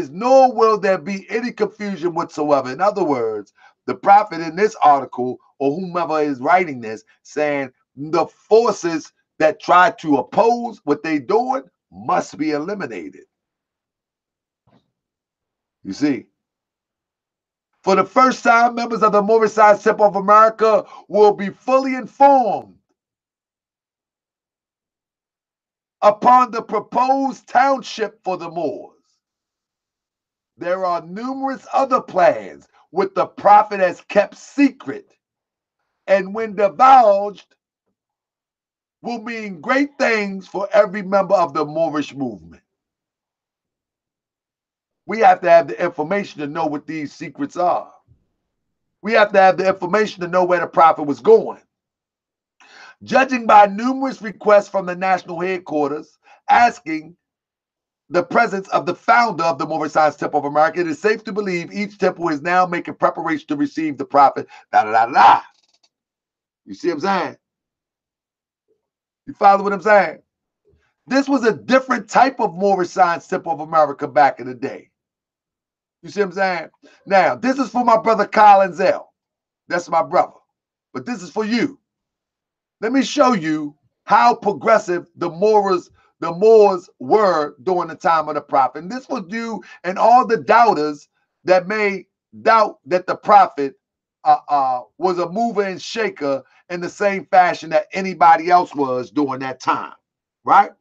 nor will there be any confusion whatsoever. In other words, the prophet in this article, or whomever is writing this, saying the forces that try to oppose what they're doing must be eliminated. You see, for the first time, members of the Moorish Temple of America will be fully informed upon the proposed township for the Moors. There are numerous other plans which the prophet has kept secret, and when divulged, will mean great things for every member of the Moorish movement. We have to have the information to know what these secrets are. We have to have the information to know where the prophet was going. Judging by numerous requests from the national headquarters asking the presence of the founder of the Moorish Temple of America, it is safe to believe each temple is now making preparation to receive the prophet. You see what I'm saying? You follow what I'm saying? This was a different type of Moorish Temple of America back in the day. You see what I'm saying? Now, this is for my brother Collins L. That's my brother. But this is for you. Let me show you how progressive the Moors were during the time of the prophet. And this was you and all the doubters that may doubt that the prophet was a mover and shaker in the same fashion that anybody else was during that time. Right?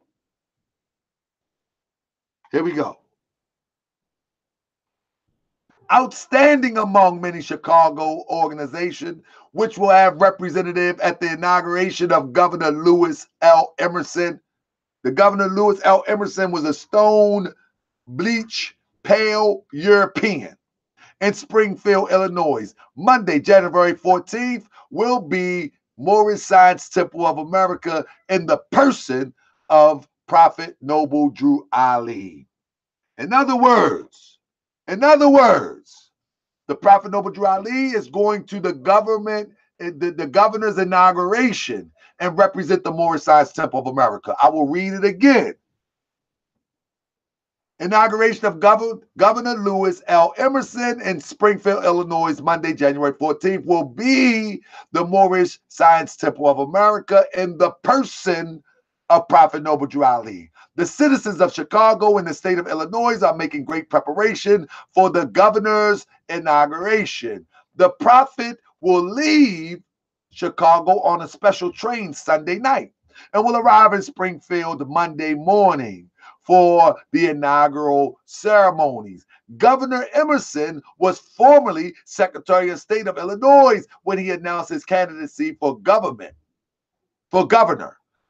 Here we go. Outstanding among many Chicago organizations, which will have representative at the inauguration of Governor Lewis L. Emerson. The Governor Lewis L. Emerson was a stone, bleach, pale European in Springfield, Illinois. Monday, January 14th, will be Moorish Science Temple of America in the person of Prophet Noble Drew Ali. In other words, the Prophet Noble Drew Ali is going to the governor's inauguration and represent the Moorish Science Temple of America. I will read it again. Inauguration of Governor Lewis L. Emerson in Springfield, Illinois, Monday, January 14th, will be the Moorish Science Temple of America in the person of Prophet Noble Drew Ali. The citizens of Chicago and the state of Illinois are making great preparation for the governor's inauguration. The prophet will leave Chicago on a special train Sunday night and will arrive in Springfield Monday morning for the inaugural ceremonies. Governor Emerson was formerly Secretary of State of Illinois when he announced his candidacy for governor.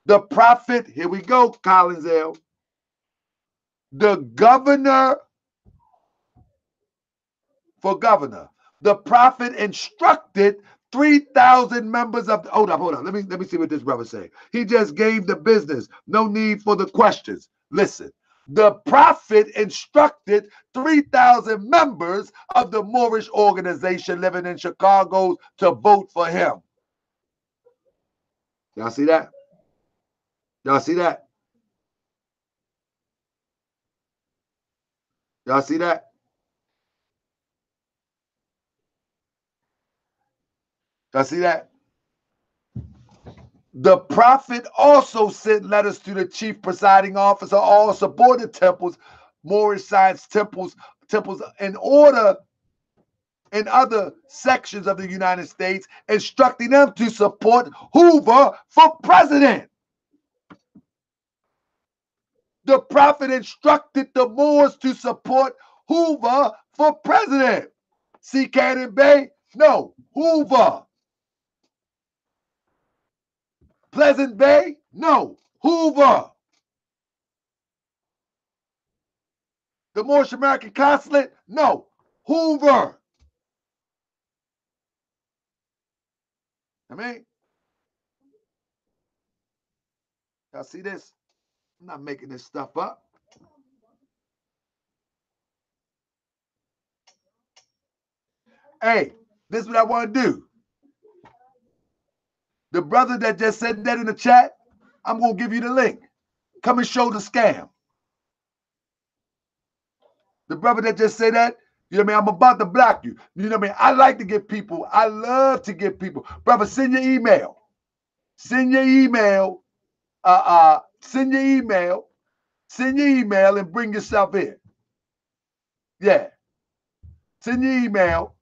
The prophet, here we go, Collins L. The governor for governor. The prophet instructed 3,000 members of hold on. Let me see what this brother say. He just gave the business. No need for the questions. Listen. The prophet instructed 3,000 members of the Moorish organization living in Chicago to vote for him. Y'all see that? Y'all see that? Y'all see that? Y'all see that? The prophet also sent letters to the chief presiding officer, all subordinate temples, Moorish science temples in order in other sections of the United States, instructing them to support Hoover for president. The prophet instructed the Moors to support Hoover for president. See Cannon Bay? No, Hoover. Pleasant Bay? No, Hoover. The Moorish American consulate? No, Hoover. I mean, y'all see this? I'm not making this stuff up. Hey, this is what I want to do. The brother that just said that in the chat, I'm going to give you the link. Come and show the scam. The brother that just said that, you know what I mean? I'm about to block you. You know what I mean? I like to give people, I love to give people. Brother, send your email. Send your email. Send your email. Send your email and bring yourself in. Yeah. Send your email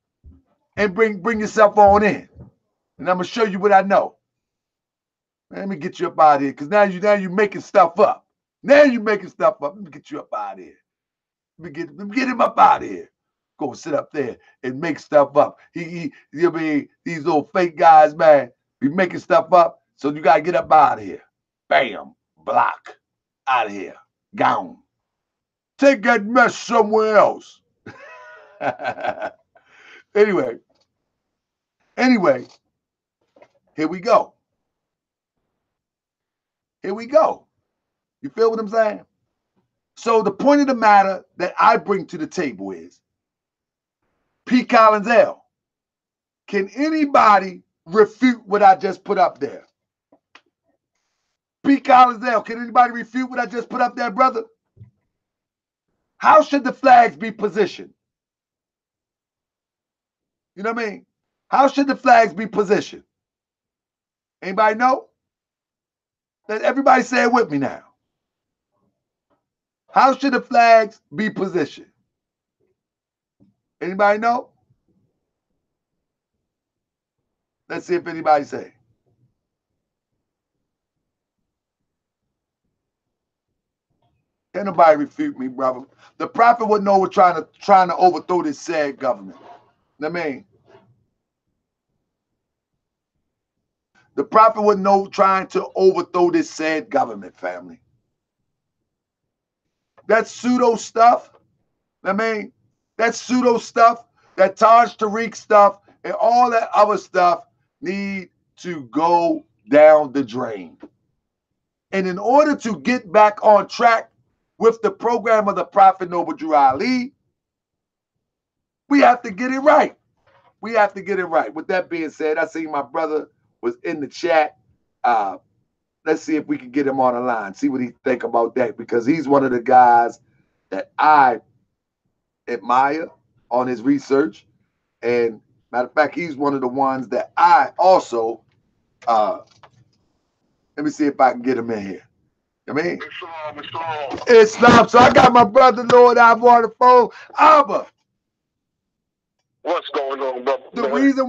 and bring yourself on in. And I'm going to show you what I know. Man, let me get you up out of here, because now you're making stuff up. Now you're making stuff up. Let me get you up out of here. Let me get him up out of here. Go sit up there and make stuff up. You know what I mean? These little fake guys, man, be making stuff up. So you gotta get up out of here. Bam, block, out of here, gone. Take that mess somewhere else. Anyway, here we go. Here we go. You feel what I'm saying? So the point of the matter that I bring to the table is, P. Collins L., can anybody refute what I just put up there? P. Collins L., can anybody refute what I just put up there, brother? How should the flags be positioned? You know what I mean? How should the flags be positioned? Anybody know? Let everybody say it with me now. How should the flags be positioned? Anybody know? Let's see if anybody say. Can't nobody refute me, brother. The prophet would know we're trying to overthrow this sad government. You know what I mean? The prophet would know trying to overthrow this sad government, family. That pseudo stuff, I mean, that pseudo stuff, that Taj Tariq stuff, and all that other stuff need to go down the drain. And in order to get back on track with the program of the Prophet Noble Drew Ali, we have to get it right. We have to get it right. With that being said, I see my brother was in the chat. Let's see if we can get him on the line, see what he think about that, because he's one of the guys that I admire on his research. And matter of fact, he's one of the ones that I also, let me see if I can get him in here. I mean, Islam. So I got my brother Lord Abba on the phone. Abba, what's going on, brother? The reason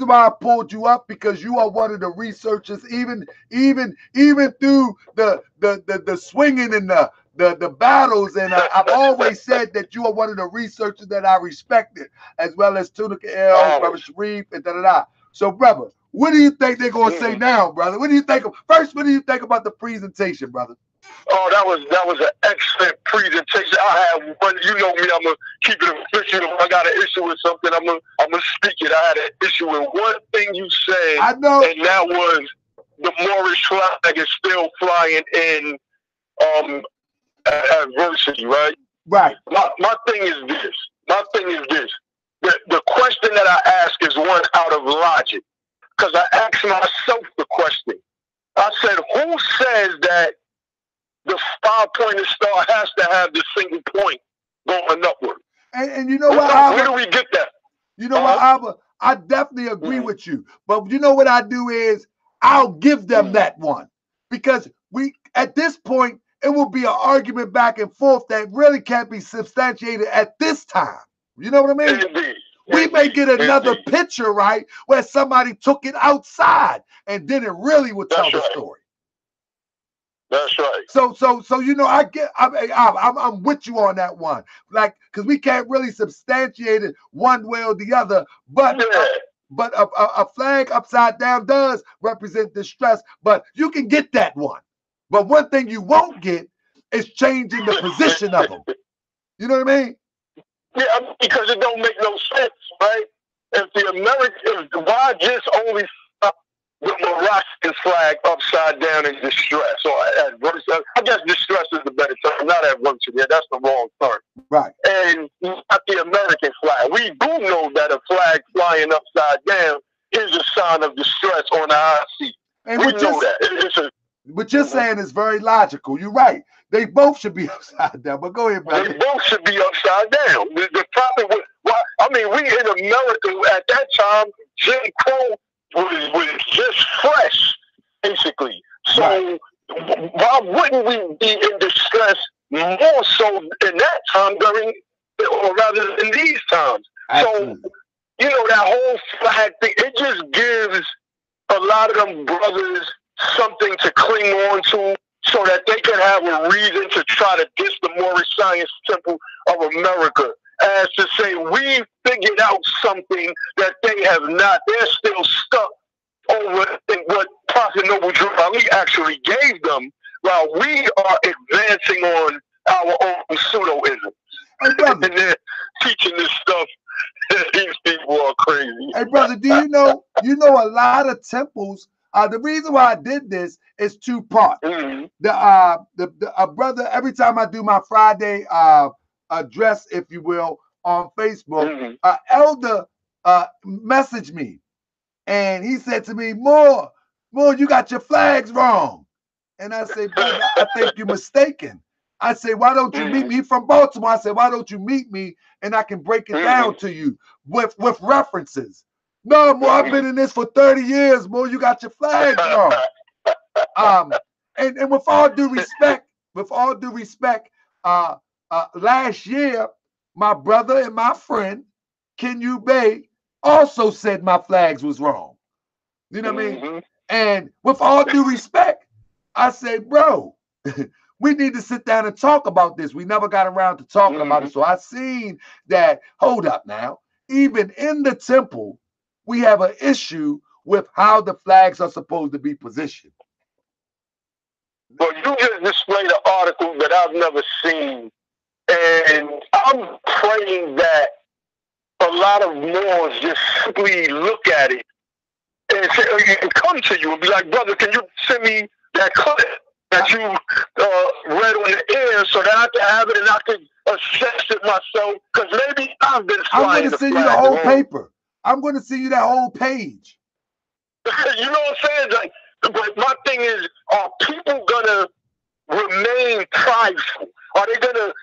why I pulled you up, because you are one of the researchers, even through the swinging and the battles, and I've always said that you are one of the researchers that I respected, as well as Tunica L, Brother Sharif, and da-da-da. So, brother, what do you think they're gonna say now, brother? What do you think first? What do you think about the presentation, brother? Oh, that was an excellent presentation. I had one. You know me, I'm gonna keep it official. If I got an issue with something, I'm gonna speak it. I had an issue with one thing you said, I know, and that was the Moorish flag is still flying in adversity, right? Right. My thing is this. The question that I ask is one out of logic, because I asked myself the question. I said, who says that the 5-pointed star has to have the single point going upward? And you know what, Abba? Where do we get that? You know what, Abba? I definitely agree with you. But you know what I do is I'll give them that one, because at this point, it will be an argument back and forth that really can't be substantiated at this time. You know what I mean? Indeed. We may get another picture, right, where somebody took it outside and then it really would tell the story. That's right. So you know, I'm with you on that one, like, because we can't really substantiate it one way or the other, but a flag upside down does represent distress, but you can get that one. But one thing you won't get is changing the position of them. You know what I mean? Yeah, because it don't make no sense, right? If the American, why just only the Moroccan flag upside down in distress or adversity? I guess distress is the better term, not adversity. Yeah, that's the wrong term. Right. And not the American flag. We do know that a flag flying upside down is a sign of distress on the high seat. And we know that. What you're saying is very logical. You're right. They both should be upside down. But go ahead, brother. They both should be upside down. The prophet we in America at that time, Jim Crow was just fresh, basically. So why wouldn't we be in distress more so in that time or rather in these times? Absolutely. So, you know, that whole flag thing, it just gives a lot of them brothers something to cling on to so that they can have a reason to try to diss the Moorish Science Temple of America, as to say we figured out something that they have not. They're still stuck over in what Prophet Noble Drew Ali actually gave them, while we are advancing on our own pseudo-isms. And they're teaching this stuff. These people are crazy. Hey, brother, do you know a lot of temples? The reason why I did this is two parts. Mm-hmm. The brother, every time I do my Friday address, if you will, on Facebook, elder messaged me, and he said to me, "Moore, you got your flags wrong." And I said, "Brother, I think you're mistaken." I said, "Why don't you meet me from Baltimore?" I said, "Why don't you meet me and I can break it down to you with references." "No, Moore, I've been in this for 30 years, Moore. You got your flags wrong." And with all due respect, last year, my brother and my friend, Kenyu Bay, also said my flags was wrong. You know what I mean? And with all due respect, I said, "Bro, we need to sit down and talk about this." We never got around to talking about it. So I seen that, hold up now, even in the temple, we have an issue with how the flags are supposed to be positioned. Well, you just displayed an article that I've never seen, and I'm praying that a lot of Moors just simply look at it and say, and come to you and be like, "Brother, can you send me that clip that you read on the air so that I can have it and I can assess it myself? Because maybe I've been flying." I'm going to send you the whole paper. I'm going to send you that whole page. You know what I'm saying? Like, but my thing is, are people gonna remain prideful? Are they gonna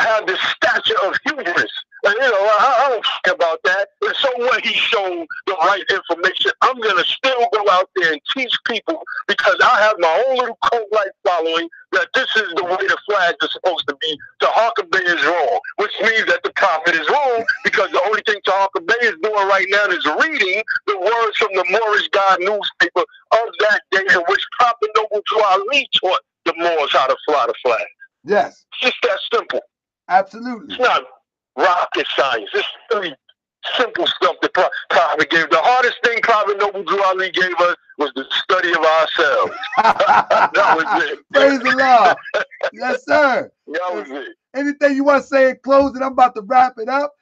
have the stature of hubris? And, you know, I don't care about that. And so when he showed the right information, I'm gonna still go out there and teach people, because I have my own little cult-like following, that this is the way the flags are supposed to be. Tahaka Bay is wrong, which means that the prophet is wrong, because the only thing Tahaka Bay is doing right now is reading the words from the Moorish God newspaper of that day, in which Prophet Noble Drew Ali taught the Moors how to fly the flag. Yes. It's just that simple. Absolutely. It's not rocket science. It's really simple stuff that Prophet gave. The hardest thing Prophet Noble Drew Ali gave us was the study of ourselves. That was it. Praise the Lord. Yes, sir. That was it. Anything you want to say in closing? I'm about to wrap it up,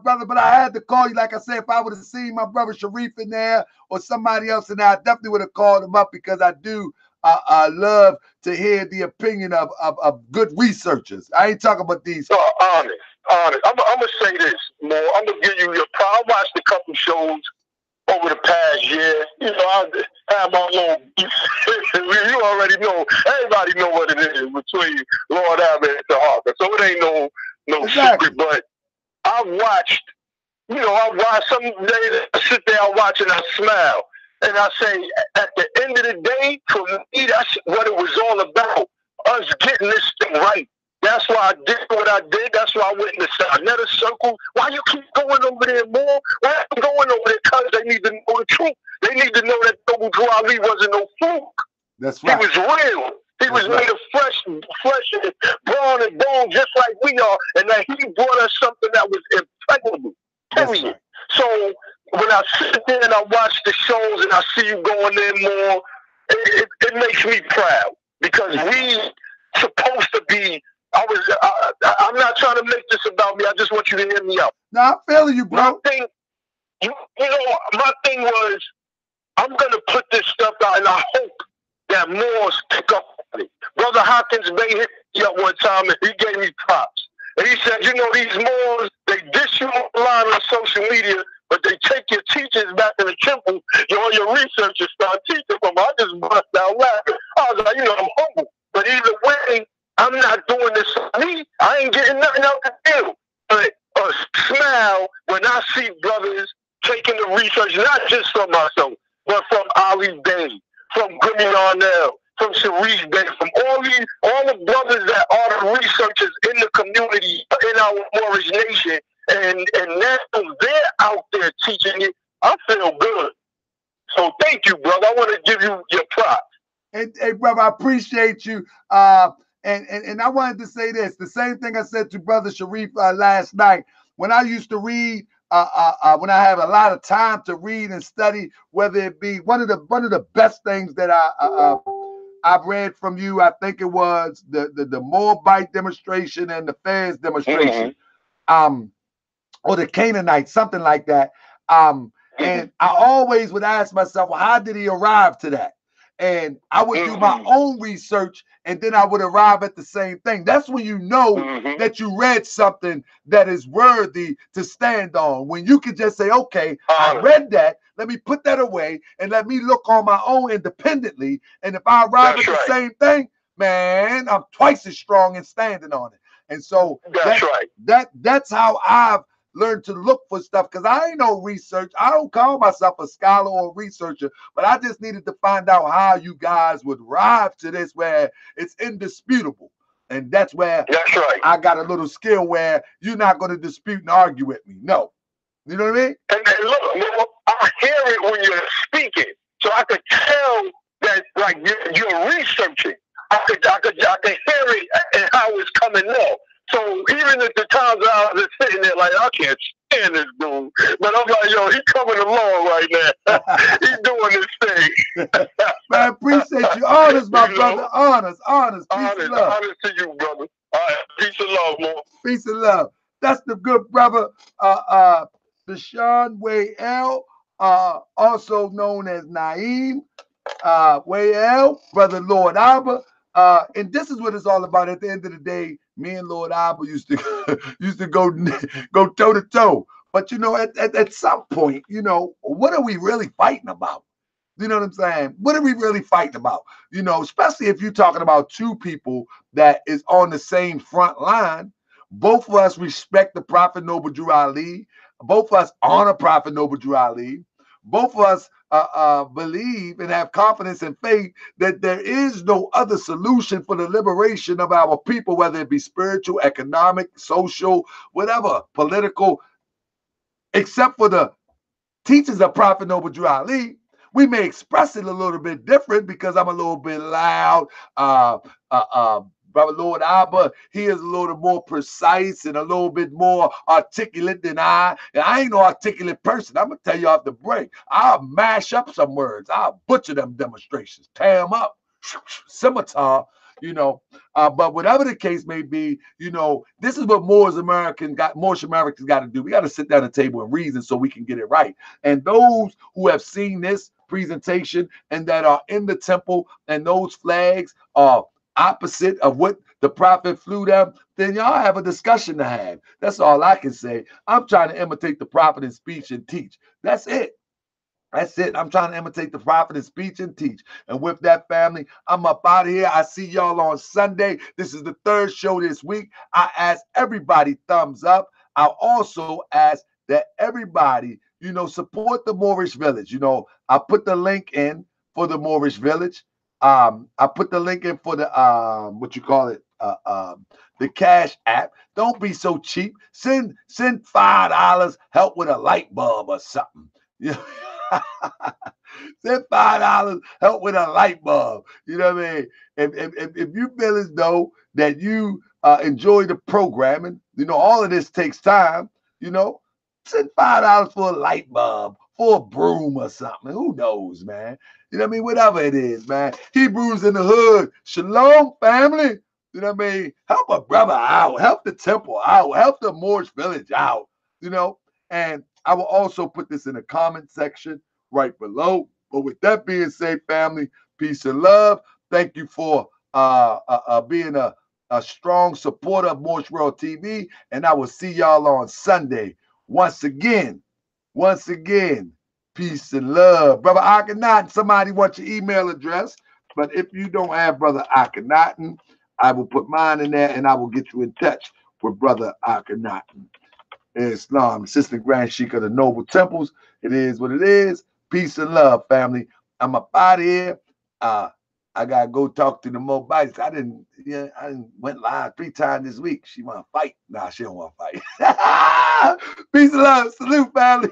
brother, but I had to call you. Like I said, if I would have seen my brother Sharif in there or somebody else in there, I definitely would have called him up, because I do love to hear the opinion of good researchers. I ain't talking about these. Honest. I'm going to say this, Mo. I'm going to give you your I watched a couple shows over the past year. You know, I have my little you already know. Everybody know what it is between Lord Abbott and Tahaka. So it ain't no secret. But I watched some days I sit there, I watch and I smile. And I say, at the end of the day, for me, that's what it was all about. Us getting this thing right. That's why I did what I did. That's why I went in the Sarnetta circle. Why you keep going over there more? Why you going over there? Because they need to know the truth. They need to know that Noble Drew Ali wasn't no fluke. That's right. He was real. He was made of flesh and brawn and bone, just like we are. And that he brought us something that was impeccable. Period. Right. So when I sit there and I watch the shows and I see you going in more, it makes me proud, because we supposed to be. I'm not trying to make this about me. I just want you to hear me out. No, I'm feeling you, bro. My thing, my thing was, I'm gonna put this stuff out, and I hope that Moors pick up on it. Brother Hopkins Bay hit me up one time, and he gave me props. And he said, these Moors, they dish you online on social media, but they take your teachers back in the temple. All your researchers start teaching from. I just bust out laughing. I was like, I'm humble. But either way, I'm not doing this for me. I ain't getting nothing out the deal. But a smile when I see brothers taking the research, not just from myself, but from Ali Bay, from Grimmy Arnell, from Sharice Bay, from all the brothers that are the researchers in the community, in our Moorish nation, and now they're out there teaching it. I feel good. So thank you, brother. I want to give you your props. Hey, brother, I appreciate you. And I wanted to say this, the same thing I said to Brother Sharif last night. When I used to read, when I have a lot of time to read and study, whether it be one of the best things that I've read from you, I think it was the Moabite demonstration and the Fez demonstration, or the Canaanite, something like that. And I always would ask myself, well, how did he arrive to that? And I would do my own research, and then I would arrive at the same thing. That's when you know that you read something that is worthy to stand on. When you can just say, okay, I read that, let me put that away, and let me look on my own independently. And if I arrive at the same thing, man, I'm twice as strong in standing on it. And so that's how I've learned to look for stuff, because I ain't no research. I don't call myself a scholar or a researcher, but I just needed to find out how you guys would arrive to this where it's indisputable. And that's where I got a little skill where you're not going to dispute and argue with me. No. You know what I mean? And look, I hear it when you're speaking. So I could tell that, like, you're researching. I could hear it and how it's coming up. So even at the times I was just sitting there like, I can't stand this dude. But I'm like, yo, he's coming along right now. He's doing his thing. Man, I appreciate you. Honest, my brother. Honest. Peace and love. Honest to you, brother. All right. Peace and love, man. Peace and love. That's the good brother, Deshaun Wayel, also known as Naeem Wayel, brother Lord Abba. And this is what it's all about. At the end of the day, me and Lord Abba used to go toe to toe. But at some point, what are we really fighting about? You know what I'm saying? What are we really fighting about? Especially if you're talking about two people that is on the same front line. Both of us respect the Prophet Noble Drew Ali. Both of us honor Prophet Noble Drew Ali. Both of us believe and have confidence and faith that there is no other solution for the liberation of our people, whether it be spiritual, economic, social, whatever, political, except for the teachings of Prophet Noble Drew Ali. We may express it a little bit different because I'm a little bit loud. Brother Lord Abba, he is a little more precise and a little bit more articulate than I. And I ain't no articulate person. I'm going to tell you off the break. I'll mash up some words. I'll butcher them demonstrations, tear them up, scimitar, But whatever the case may be, this is what Moorish Americans got to do. We got to sit down at the table and reason so we can get it right. And those who have seen this presentation and that are in the temple and those flags are opposite of what the prophet flew them, then y'all have a discussion to have. That's all I can say. I'm trying to imitate the prophet in speech and teach. That's it. I'm trying to imitate the prophet in speech and teach. And with that, family, I'm up out of here. I see y'all on Sunday. This is the third show this week. I ask everybody thumbs up. I'll also ask that everybody, you know, support the Moorish Village. You know, I put the link in for the Moorish Village. I put the link in for the what you call it, the Cash App. Don't be so cheap. Send $5, help with a light bulb or something. You know? Send $5, help with a light bulb. You know what I mean? If you feel as though that you enjoy the programming, you know, all of this takes time, you know, send $5 for a light bulb, for a broom or something. Who knows, man? You know what I mean? Whatever it is, man. Hebrews in the hood. Shalom, family. You know what I mean? Help a brother out. Help the temple out. Help the Moorish village out. You know? And I will also put this in the comment section right below. But with that being said, family, peace and love. Thank you for being a strong supporter of Moorish World TV. And I will see y'all on Sunday. Once again, peace and love. Brother Akhenaten, somebody wants your email address. But if you don't have Brother Akhenaten, I will put mine in there and I will get you in touch with Brother Akhenaten. Islam, Assistant Grand Sheikh of the Noble Temples. It is what it is. Peace and love, family. I'm up out of here. I gotta go talk to the Mobites. I didn't went live 3 times this week. She wanna fight. Nah, she don't wanna fight. Peace and love. Salute, family.